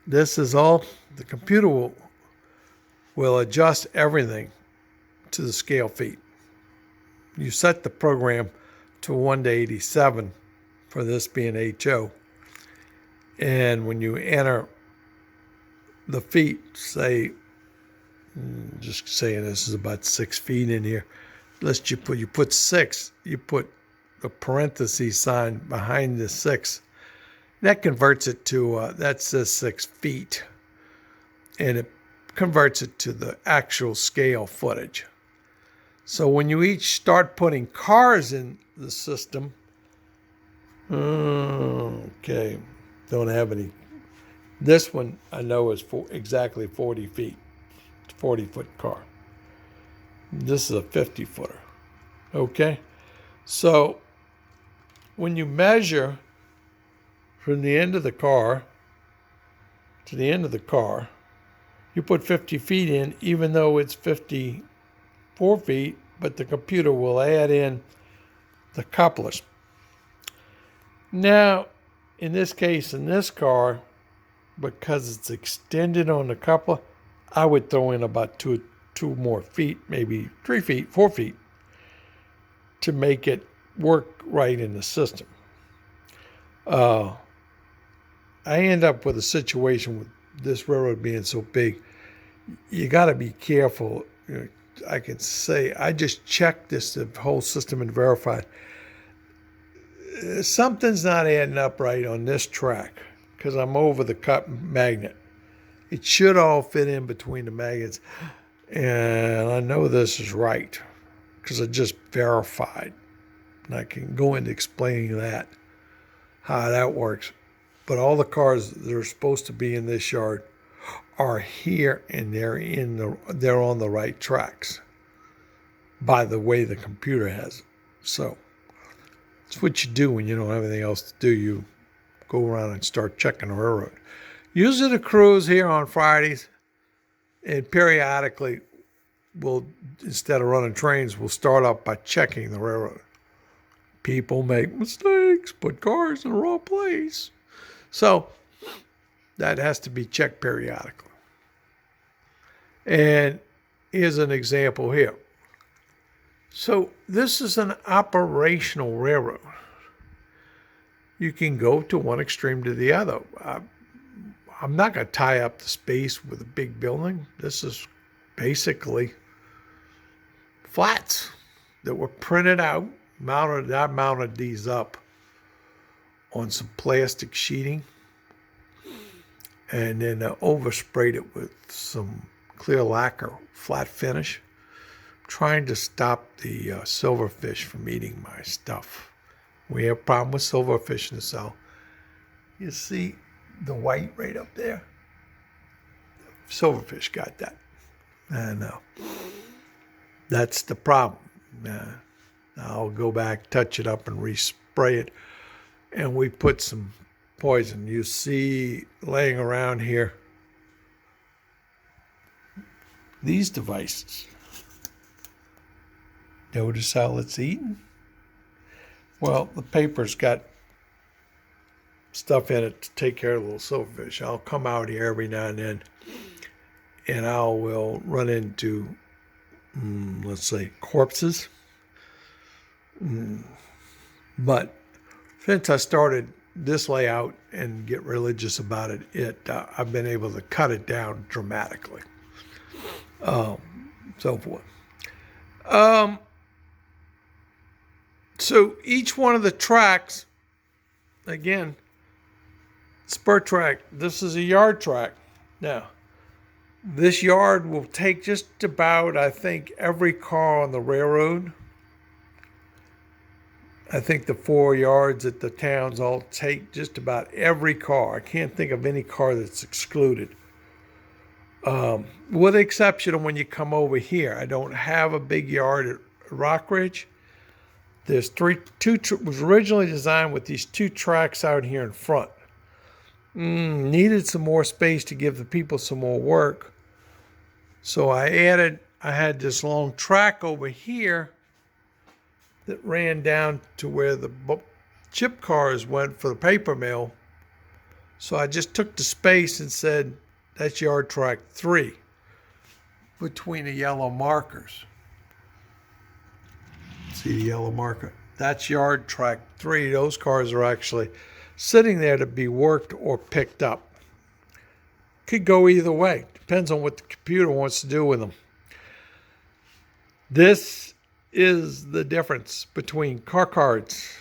This is all, the computer will adjust everything to the scale feet. You set the program to 1:87 for this being HO. And when you enter the feet, say, just saying this is about 6 feet in here, you put 6, you put a parenthesis sign behind the 6. That converts it to, that says 6 feet. And it converts it to the actual scale footage. So when you each start putting cars in the system, okay, don't have any. This one I know is exactly 40 feet, 40-foot car. This is a 50-footer. Okay, so when you measure from the end of the car to the end of the car, you put 50 feet in, even though it's 54 feet, but the computer will add in the couplers. Now, in this case, in this car, because it's extended on the coupler, I would throw in about two more feet, maybe 3 feet, 4 feet, to make it work right in the system. I end up with a situation with this railroad being so big, you got to be careful. I can say, I just checked the whole system and verified. Something's not adding up right on this track because I'm over the cut magnet. It should all fit in between the magnets. And I know this is right because I just verified. And I can go into explaining that, how that works. But all the cars that are supposed to be in this yard are here, and they're on the right tracks by the way the computer has it. So it's what you do when you don't have anything else to do. You go around and start checking the railroad. Usually the crews here on Fridays, and periodically we'll, instead of running trains, we'll start off by checking the railroad. People make mistakes, put cars in the wrong place. So that has to be checked periodically. And here's an example here. So this is an operational railroad. You can go to one extreme to the other. I'm not going to tie up the space with a big building. This is basically flats that were printed out. I mounted these up on some plastic sheeting and then oversprayed it with some clear lacquer, flat finish, trying to stop the silverfish from eating my stuff. We have a problem with silverfish in the south. You see the white right up there? Silverfish got that. And that's the problem. I'll go back, touch it up, and respray it. And we put some poison. You see laying around here these devices. Notice how it's eaten? Well, the paper's got stuff in it to take care of the little silverfish. I'll come out here every now and then, and I will run into, let's say, corpses. But since I started this layout and get religious about it, I've been able to cut it down dramatically. So forth. So each one of the tracks, again, spur track, this is a yard track. Now, this yard will take just about, I think, every car on the railroad. I think the 4 yards at the towns all take just about every car. I can't think of any car that's excluded. With the exception of when you come over here. I don't have a big yard at Rockridge. There's was originally designed with these 2 tracks out here in front. Needed some more space to give the people some more work. So I had this long track over here that ran down to where the chip cars went for the paper mill. So I just took the space and said, that's yard track 3 between the yellow markers. See the yellow marker? That's yard track 3. Those cars are actually sitting there to be worked or picked up. Could go either way. Depends on what the computer wants to do with them. This is the difference between car cards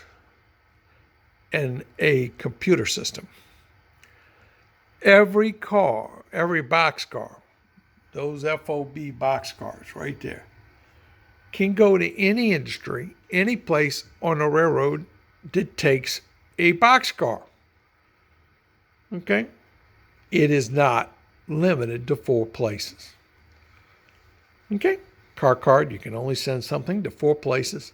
and a computer system. Every car, every boxcar, those FOB boxcars right there, can go to any industry, any place on a railroad that takes a boxcar. Okay? It is not limited to 4 places. Okay? Car card, you can only send something to 4 places,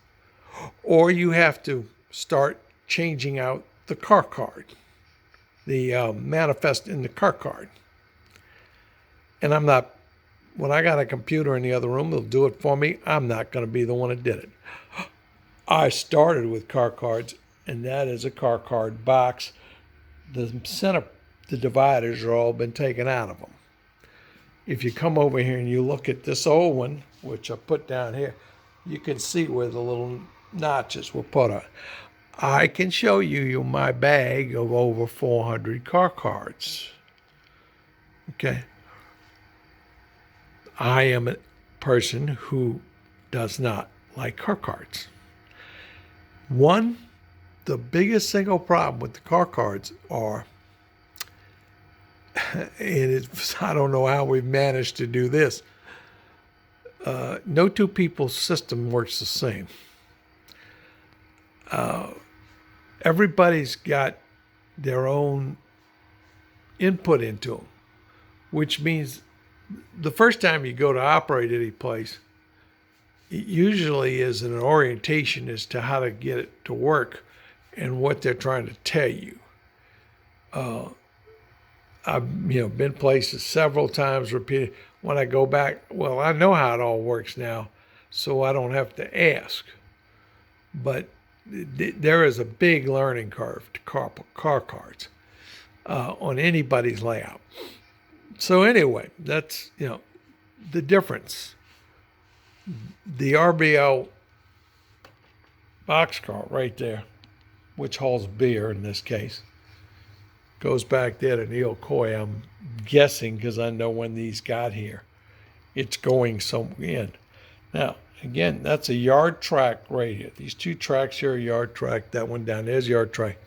or you have to start changing out the car card, the manifest in the car card. And I'm not, when I got a computer in the other room, they'll do it for me. I'm not going to be the one that did it. I started with car cards, and that is a car card box. The center, the dividers are all been taken out of them. If you come over here and you look at this old one, which I put down here, you can see where the little notches were put on. I can show you my bag of over 400 car cards. Okay. I am a person who does not like car cards. One, the biggest single problem with the car cards are, and I don't know how we've managed to do this, no two people's system works the same. Everybody's got their own input into them, which means the first time you go to operate any place, it usually is an orientation as to how to get it to work and what they're trying to tell you. I've been places several times repeated. When I go back, well, I know how it all works now, so I don't have to ask. But there is a big learning curve to car cards on anybody's layout. So anyway, that's the difference. The RBL boxcar right there, which hauls beer in this case, goes back there to Neil Coy. I'm guessing because I know when these got here. It's going somewhere in. Now, again, that's a yard track right here. These 2 tracks here are yard track. That one down there's yard track.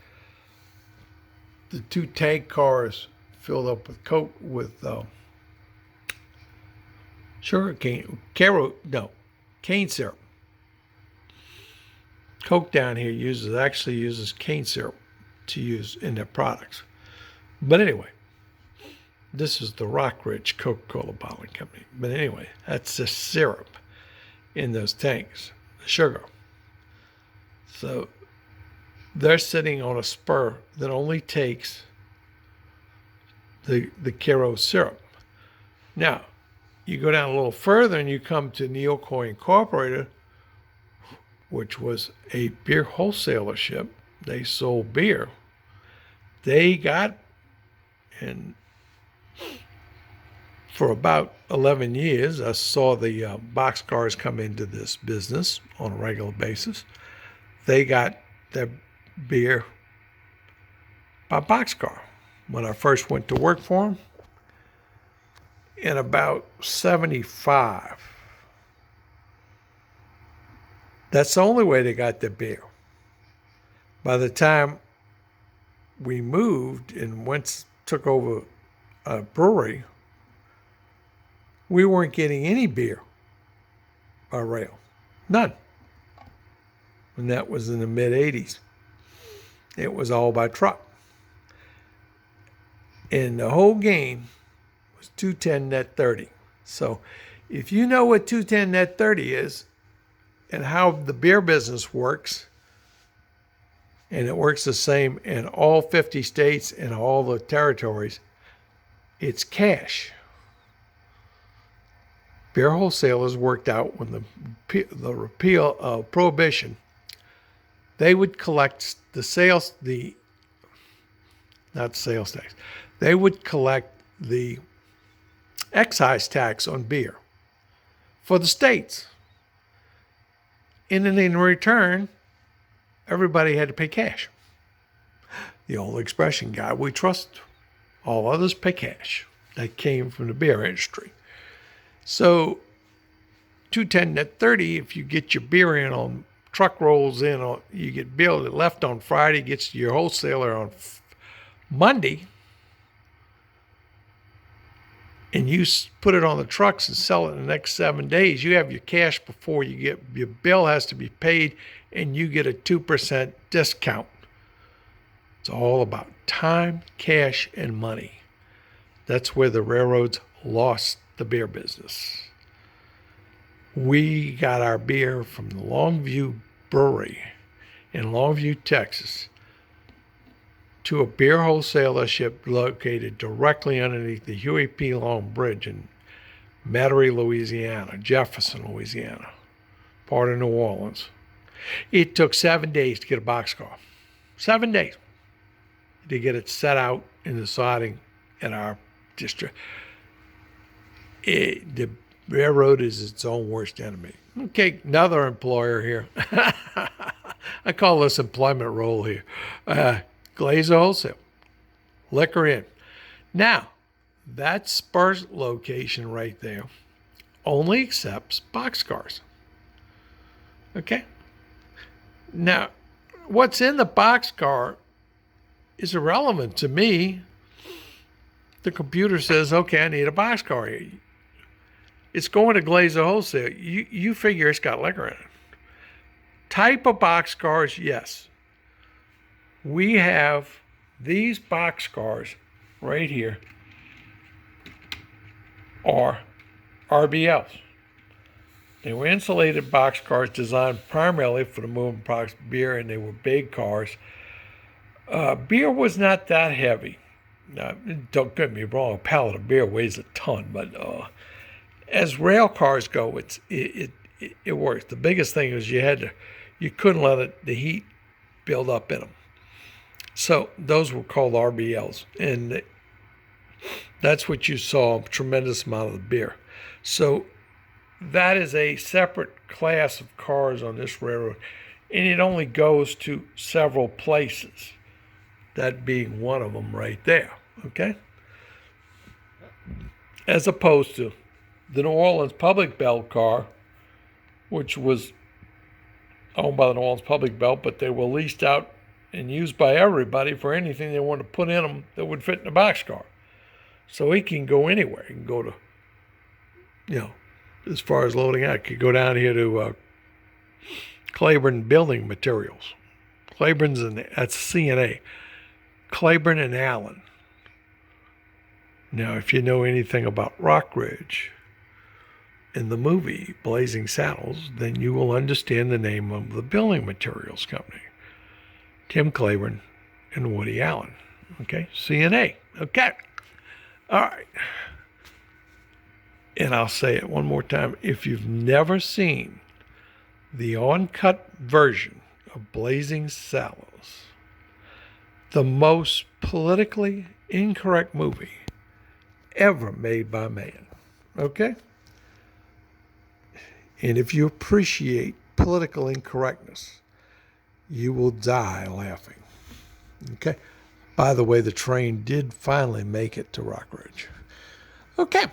The 2 tank cars filled up with Coke with cane syrup. Coke down here actually uses cane syrup to use in their products. But anyway, this is the Rockridge Coca-Cola bottling company. But anyway, that's the syrup in those tanks, the sugar. So they're sitting on a spur that only takes the Karo syrup. Now, you go down a little further and you come to Neil Coy Incorporated, which was a beer wholesalership. They sold beer. They got, and for about 11 years, I saw the boxcars come into this business on a regular basis. They got their beer by boxcar. When I first went to work for them, in about 75, that's the only way they got their beer. By the time we moved and took over a brewery, we weren't getting any beer by rail. None. And that was in the mid-'80s. It was all by truck. And the whole game was 210 net 30. So if you know what 210 net 30 is and how the beer business works, and it works the same in all 50 states and all the territories, it's cash. Beer wholesalers worked out when the repeal of Prohibition, they would collect not sales tax, they would collect the excise tax on beer for the states. And then in return, everybody had to pay cash. The old expression, God we trust, all others pay cash. That came from the beer industry. So 210 net 30, if you get your beer in on truck rolls in, you get billed left on Friday, gets to your wholesaler on Monday, and you put it on the trucks and sell it in the next 7 days, you have your cash before you get your bill has to be paid, and you get a 2% discount. It's all about time, cash, and money. That's where the railroads lost the beer business. We got our beer from the Longview Brewery in Longview, Texas, to a beer wholesaler ship located directly underneath the Huey P. Long Bridge in Metairie, Louisiana, Jefferson, Louisiana, part of New Orleans. It took 7 days to get a boxcar. 7 days to get it set out in the siding in our district. The railroad is its own worst enemy. Okay, another employer here. I call this employment role here. Glazer Wholesale, Liquor Inn. Now, that Spurs location right there only accepts boxcars. Okay? Now, what's in the boxcar is irrelevant to me. The computer says, okay, I need a boxcar. It's going to Glazer Wholesale. You figure it's got liquor in it. Type of boxcars, yes. We have these boxcars right here are RBLs. They were insulated boxcars designed primarily for the moving products of beer, and they were big cars. Beer was not that heavy. Now, don't get me wrong, a pallet of beer weighs a ton, but as rail cars go, it works. The biggest thing is you couldn't let the heat build up in them. So those were called RBLs, and that's what you saw, a tremendous amount of the beer. So that is a separate class of cars on this railroad, and it only goes to several places, that being one of them right there, okay? As opposed to the New Orleans Public Belt car, which was owned by the New Orleans Public Belt, but they were leased out and used by everybody for anything they wanted to put in them that would fit in a boxcar. So he can go anywhere. He can go to, as far as loading out, he could go down here to Claiborne Building Materials. Claiborne's that's CNA. Claiborne and Allen. Now, if you know anything about Rockridge in the movie Blazing Saddles, then you will understand the name of the building materials company. Tim Claiborne and Woody Allen. Okay? CNA. Okay. All right. And I'll say it one more time. If you've never seen the uncut version of Blazing Saddles, the most politically incorrect movie ever made by man. Okay? And if you appreciate political incorrectness, you will die laughing. Okay? By the way, the train did finally make it to Rockridge. Okay.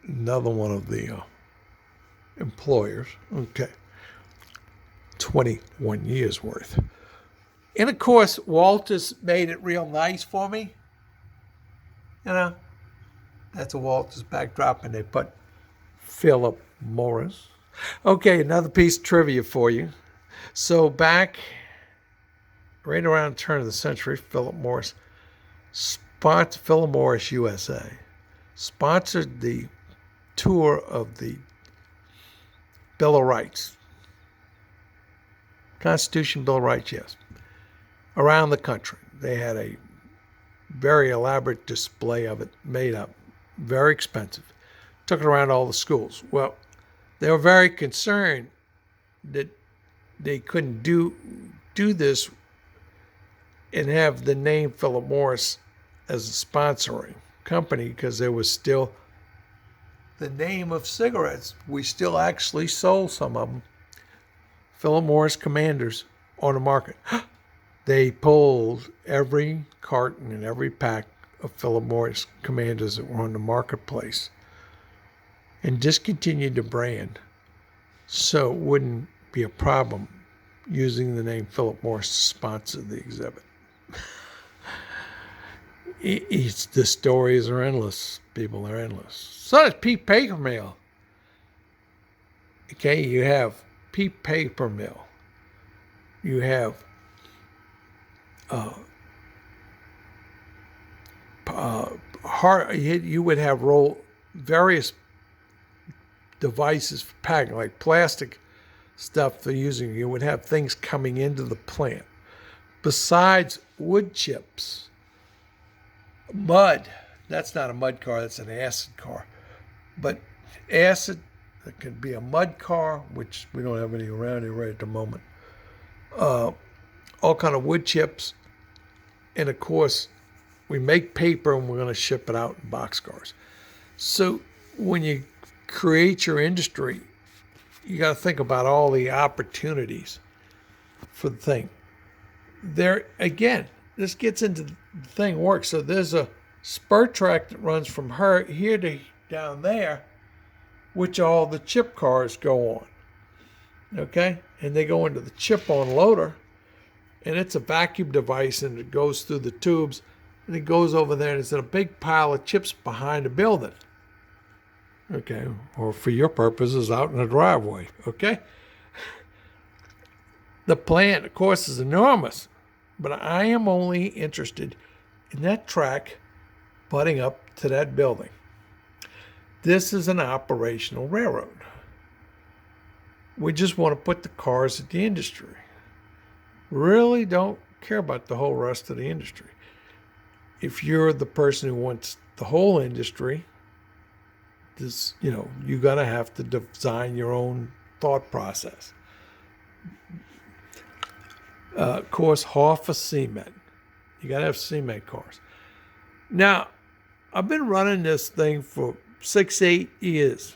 Another one of the employers. Okay. 21 years worth. And of course, Walters made it real nice for me. That's a Walters backdrop, and they put Philip Morris. Okay, another piece of trivia for you. So back right around the turn of the century, Philip Morris USA sponsored the tour of the Bill of Rights. Constitution, Bill of Rights, yes. Around the country. They had a very elaborate display of it made up. Very expensive. Took it around all the schools. Well, they were very concerned that they couldn't do this and have the name Philip Morris as a sponsoring company, because there was still the name of cigarettes. We still actually sold some of them. Philip Morris Commanders on the market. They pulled every carton and every pack of Philip Morris Commanders that were on the marketplace and discontinued the brand so it wouldn't be a problem using the name Philip Morris to sponsor the exhibit. The stories are endless. People are endless. So does Pete Paper Mill. Okay, you have Pete Paper Mill. You have you would have various devices for packing, like plastic stuff they're using. You would have things coming into the plant. Besides wood chips, mud. That's not a mud car, that's an acid car. But acid, that could be a mud car, which we don't have any around here right at the moment. All kind of wood chips. And of course, we make paper and we're going to ship it out in boxcars. So when you create your industry, you got to think about all the opportunities for the thing. There again, this gets into the thing works. So there's a spur track that runs from here to down there, which all the chip cars go on. Okay, and they go into the chip on loader, and it's a vacuum device, and it goes through the tubes, and it goes over there, and it's in a big pile of chips behind the building. Okay, or for your purposes, out in the driveway. Okay, the plant, of course, is enormous, but I am only interested in that track butting up to that building. This is an operational railroad. We just want to put the cars at the industry. Really don't care about the whole rest of the industry. If you're the person who wants the whole industry, you got to have to design your own thought process. Of course, Hoffa cement. You got to have cement cars. Now, I've been running this thing for 6-8 years.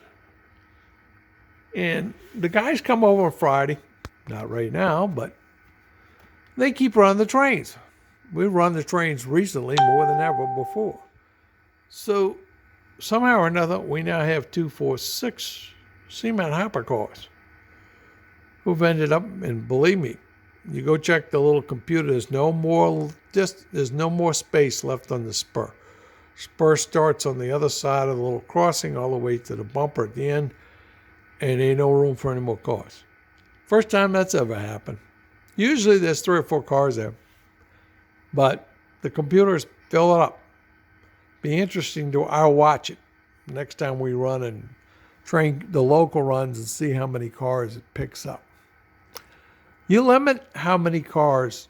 And the guys come over on Friday, not right now, but they keep running the trains. We run the trains recently more than ever before. So somehow or another, we now have 2, 4, 6 cement hopper cars who've ended up, and believe me, you go check the little computer, there's no more space left on the spur. Spur starts on the other side of the little crossing all the way to the bumper at the end, and ain't no room for any more cars. First time that's ever happened. Usually there's 3 or 4 cars there, but the computers fill it up. Be interesting I'll watch it next time we run and train the local runs and see how many cars it picks up. You limit how many cars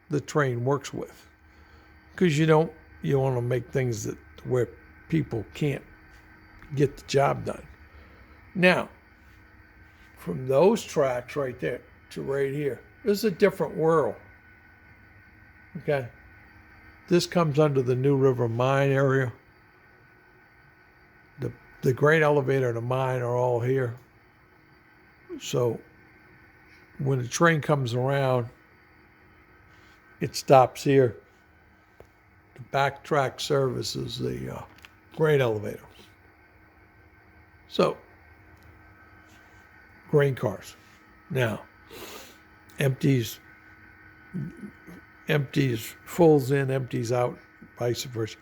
the train works with, because you want to make things where people can't get the job done. Now, from those tracks right there to right here, this is a different world. Okay? This comes under the New River Mine area. The grain elevator and the mine are all here. So when the train comes around, it stops here. The back track services the grain elevator. So, grain cars. Now, empties, fulls in, empties out, vice versa.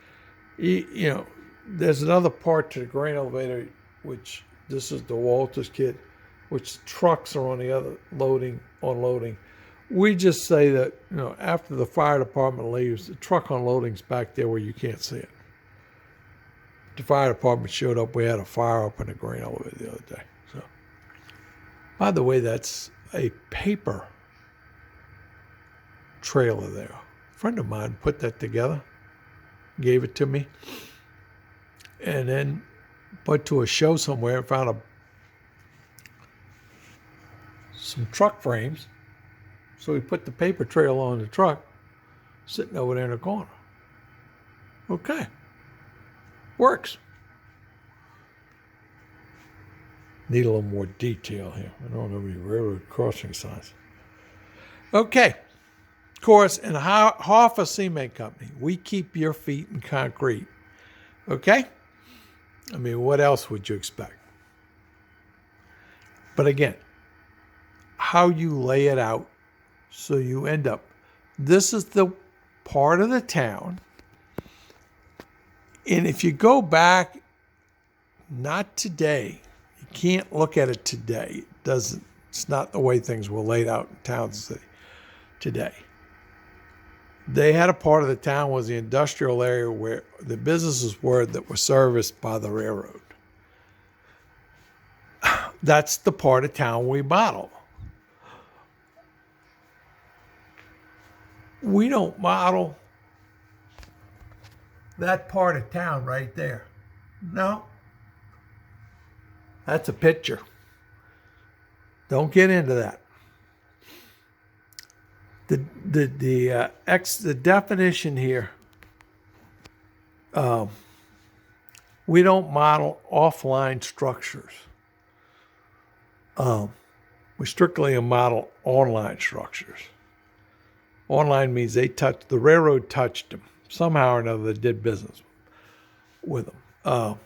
There's another part to the grain elevator, which this is the Walters kit, which trucks are on the other unloading. We just say that, after the fire department leaves, the truck unloading's back there where you can't see it. The fire department showed up, we had a fire up in the grain elevator the other day. So, by the way, that's a paper trailer there. A friend of mine put that together, gave it to me, and then went to a show somewhere and found some truck frames. So he put the paper trailer on the truck, sitting over there in the corner. Okay. Works. Need a little more detail here. I don't have any railroad crossing signs. Okay. Of course, in Hoffa Cement Company, we keep your feet in concrete. Okay? I mean, what else would you expect? But again, how you lay it out so you end up. This is the part of the town And if you go back, not today, you can't look at it today. It doesn't. It's not the way things were laid out in Towns City today. They had a part of the town was the industrial area where the businesses were that were serviced by the railroad. That's the part of town we model. We don't model that part of town right there. No. That's a picture. Don't get into that. The definition here. We don't model offline structures. We strictly model online structures. Online means the railroad touched them somehow or another. They did business with them.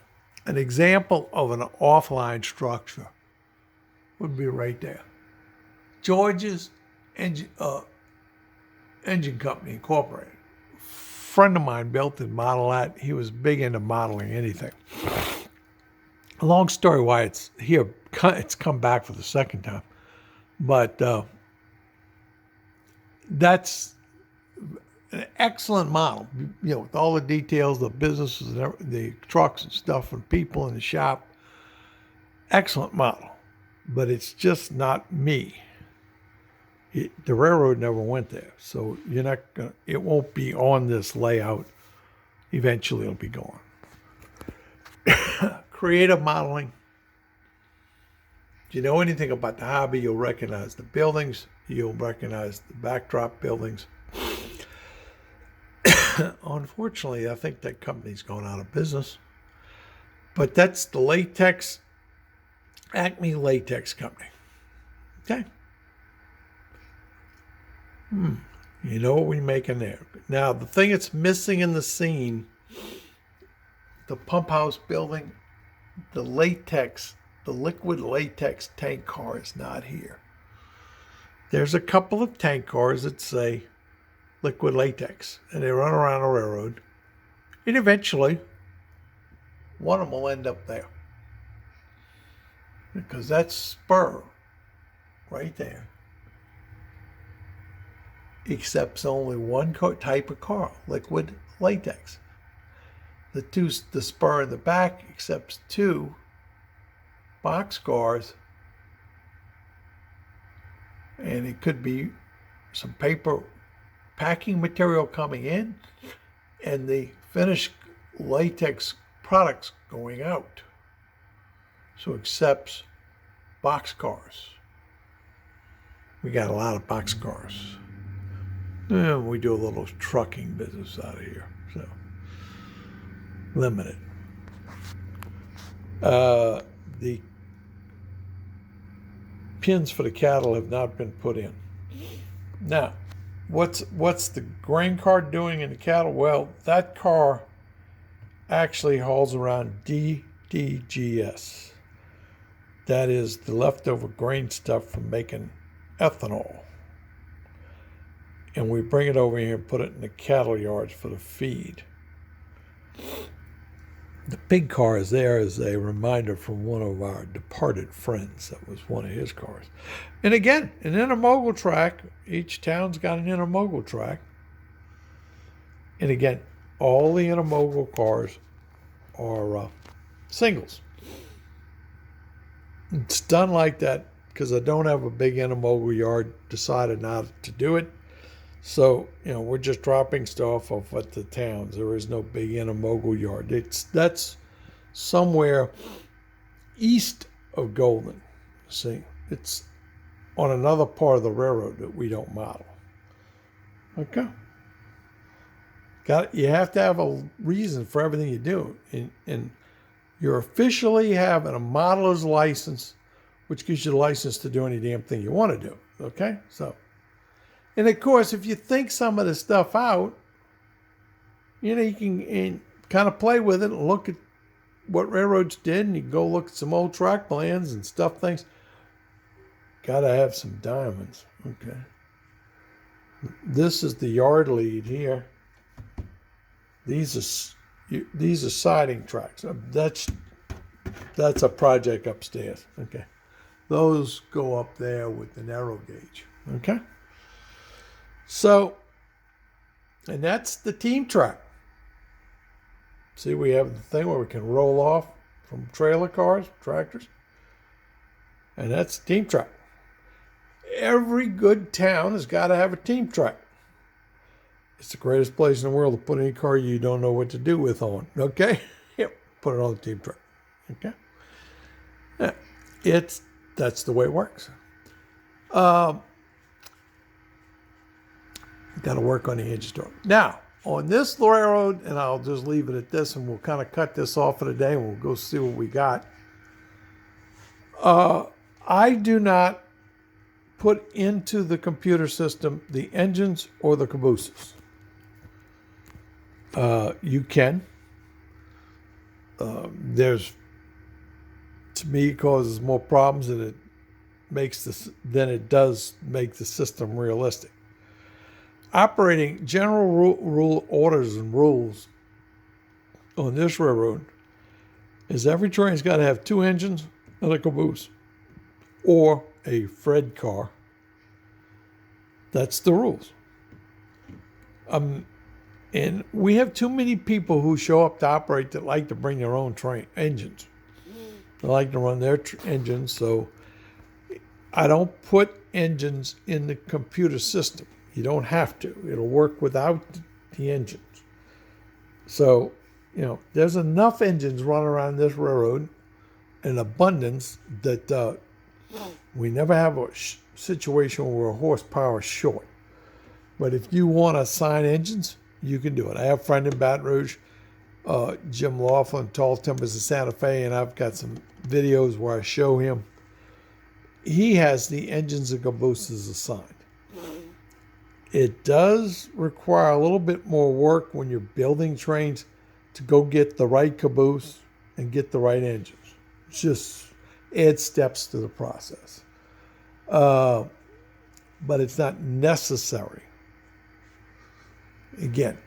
An example of an offline structure would be right there. George's Engine Company Incorporated. A friend of mine built and modeled that. He was big into modeling anything. A long story why it's here. It's come back for the second time. But that's an excellent model, with all the details, the businesses, the trucks and stuff, and people in the shop. Excellent model, but it's just not me. The railroad never went there, so you're not gonna. It won't be on this layout. Eventually, it'll be gone. Creative modeling. If you know anything about the hobby, you'll recognize the buildings. You'll recognize the backdrop buildings. Unfortunately, I think that company's gone out of business. But that's the Acme Latex Company. Okay. You know what we make in there. Now, the thing that's missing in the scene, the pump house building, the liquid latex tank car is not here. There's a couple of tank cars that say liquid latex, and they run around a railroad, and eventually one of them will end up there, because that spur right there accepts only one type of car, liquid latex. The spur in the back accepts 2 box cars, and it could be some paper packing material coming in and the finished latex products going out. So accepts box cars. We got a lot of box cars. And we do a little trucking business out of here, so limited. The pins for the cattle have not been put in. Now, what's the grain car doing in the cattle? Well, that car actually hauls around DDGS. That is the leftover grain stuff from making ethanol. And we bring it over here and put it in the cattle yards for the feed. The pig car is there as a reminder from one of our departed friends. That was one of his cars. And again, an intermodal track. Each town's got an intermodal track. And again, all the intermodal cars are singles. It's done like that because I don't have a big intermodal yard. Decided not to do it. So, we're just dropping stuff off at the towns. There is no big intermodal yard. That's somewhere east of Golden. See, it's on another part of the railroad that we don't model. Okay. You have to have a reason for everything you do. And you're officially having a modeler's license, which gives you the license to do any damn thing you want to do. Okay? So. And of course, if you think some of the stuff out, you can kind of play with it and look at what railroads did, and you can go look at some old track plans and stuff things. Got to have some diamonds. Okay. This is the yard lead here. These these are siding tracks. That's a project upstairs. Okay. Those go up there with the narrow gauge. Okay. So, and that's the team track. See, we have the thing where we can roll off from trailer cars, tractors. And that's the team track. Every good town has got to have a team track. It's the greatest place in the world to put any car you don't know what to do with on. Okay? Yep. Put it on the team track. Okay? Yeah. That's the way it works. Got to work on the engine torque. Now, on this railroad, and I'll just leave it at this, and we'll kind of cut this off for the day, and we'll go see what we got. I do not put into the computer system the engines or the cabooses. You can. To me, it causes more problems than it does make the system realistic. Operating general rule orders and rules on this railroad is every train's got to have 2 engines and a caboose or a Fred car. That's the rules. And we have too many people who show up to operate that like to bring their own engines. They like to run their engines, so I don't put engines in the computer system. You don't have to. It'll work without the engines. So, there's enough engines running around this railroad in abundance that we never have a situation where horsepower is short. But if you want to assign engines, you can do it. I have a friend in Baton Rouge, Jim Laughlin, Tall Timbers of Santa Fe, and I've got some videos where I show him. He has the engines and cabooses assigned. It does require a little bit more work when you're building trains to go get the right caboose and get the right engines. It's just add steps to the process. But it's not necessary. Again,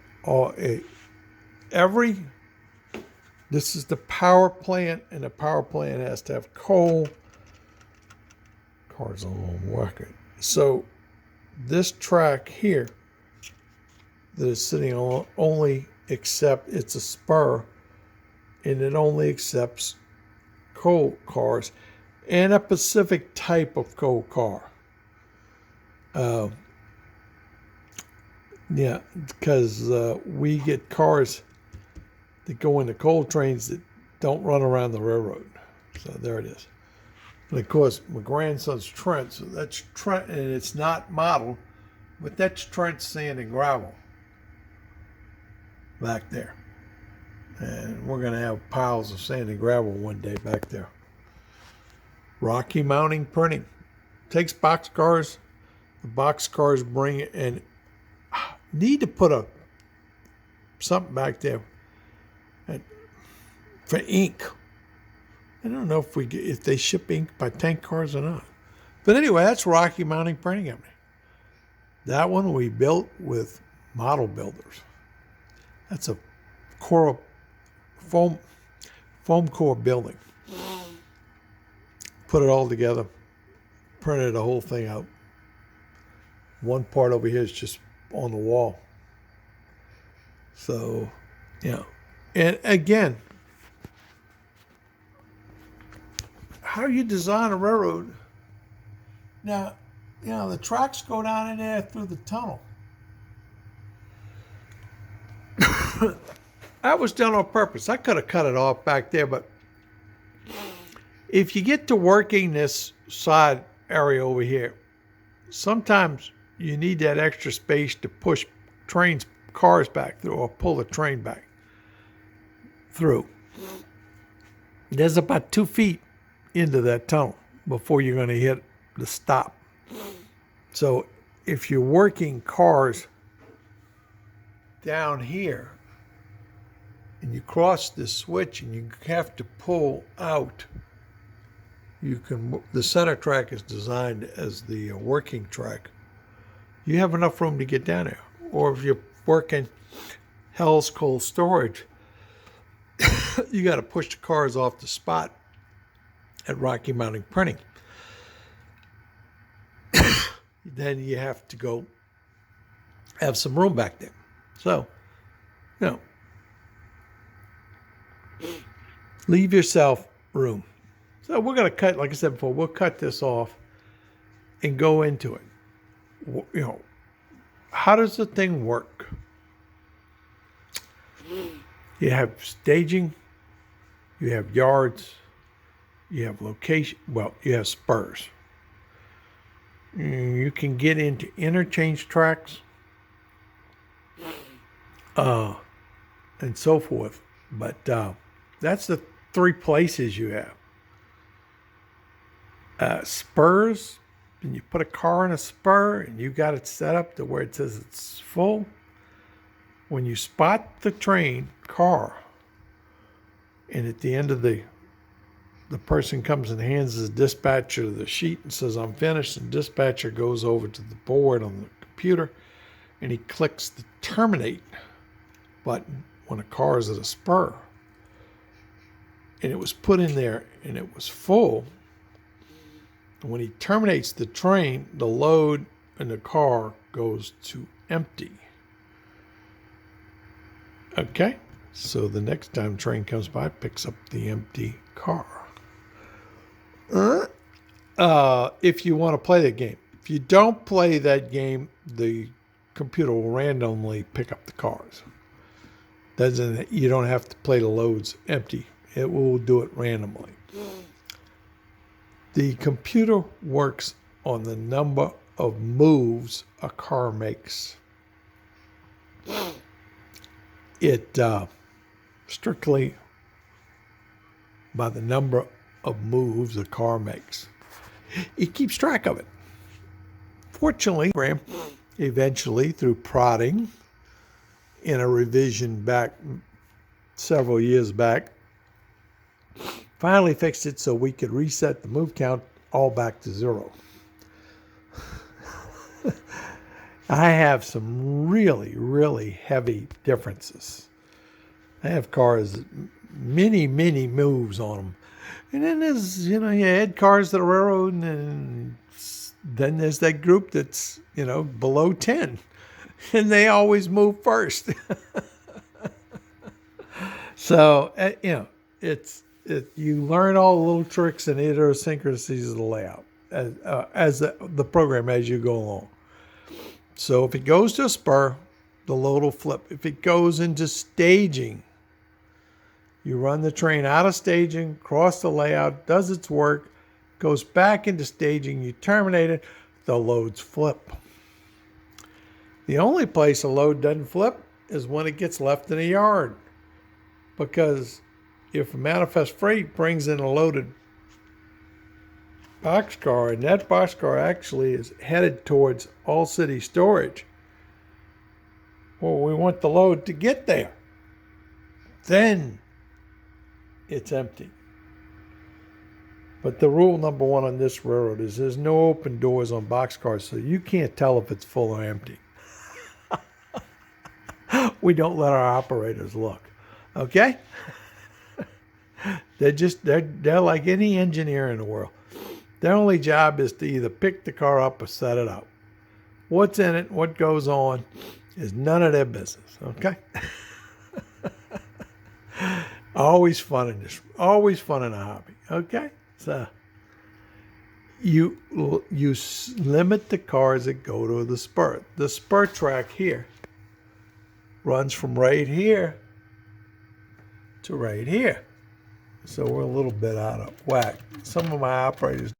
this is the power plant, and the power plant has to have coal. Cars don't work it. So this track here that is sitting on it's a spur, and it only accepts coal cars and a specific type of coal car. Because we get cars that go into coal trains that don't run around the railroad. So there it is. And of course, my grandson's Trent, so that's Trent, and it's not modeled, but that's Trent sand and gravel back there. And we're going to have piles of sand and gravel one day back there. Rocky Mounting Printing. Takes box cars. The box cars bring it, and need to put something back there for ink. I don't know if they ship ink by tank cars or not. But anyway, that's Rocky Mounting Printing Company. That one we built with model builders. That's a foam core building. Put it all together, printed the whole thing out. One part over here is just on the wall. So, and again, how you design a railroad. Now, the tracks go down in there through the tunnel. That was done on purpose. I could have cut it off back there, but if you get to working this side area over here, sometimes you need that extra space to push cars back through, or pull the train back through. There's about 2 feet into that tunnel before you're going to hit the stop. So if you're working cars down here and you cross this switch and you have to pull out, the center track is designed as the working track. You have enough room to get down there. Or if you're working Hell's Cold Storage, you got to push the cars off the spot at Rocky Mountain Printing. Then you have to go have some room back there. So, you know, leave yourself room. So we're going to cut, like I said before, we'll cut this off and go into it. You know, how does the thing work? You have staging, you have yards, you have location, well, you have spurs. You can get into interchange tracks and so forth. But that's the three places you have. Spurs, and you put a car in a spur and you got it set up to where it says it's full. When you spot the train car, and at the end of the person comes and hands the dispatcher the sheet and says, I'm finished, and dispatcher goes over to the board on the computer and he clicks the terminate button when a car is at a spur. And it was put in there and it was full. And when he terminates the train, the load in the car goes to empty. Okay, so the next time train comes by, it picks up the empty car. If you want to play that game. If you don't play that game, the computer will randomly pick up the cars. You don't have to play the loads empty. It will do it randomly. The computer works on the number of moves a car makes. It strictly by the number of moves a car makes. It keeps track of it. Fortunately, eventually through prodding in a revision back several years back, finally fixed it so we could reset the move count all back to 0. I have some really, really heavy differences. I have cars that many moves on them. And then there's, you had cars that are railroad, and then there's that group that's, below 10. And they always move first. So, you learn all the little tricks and idiosyncrasies of the layout as the program as you go along. So if it goes to a spur, the load will flip. If it goes into staging, you run the train out of staging, cross the layout, does its work, goes back into staging, you terminate it, the loads flip. The only place a load doesn't flip is when it gets left in a yard. Because if a manifest freight brings in a loaded boxcar, and that boxcar actually is headed towards all city storage, well, we want the load to get there. Then it's empty. But the rule number one on this railroad is there's no open doors on boxcars, so you can't tell if it's full or empty. We don't let our operators look. Okay? They're like any engineer in the world. Their only job is to either pick the car up or set it up. What's in it, what goes on, is none of their business. Okay? Always fun in this. Always fun in a hobby. Okay? So you limit the cars that go to the spur. The spur track here runs from right here to right here. So we're a little bit out of whack. Some of my operators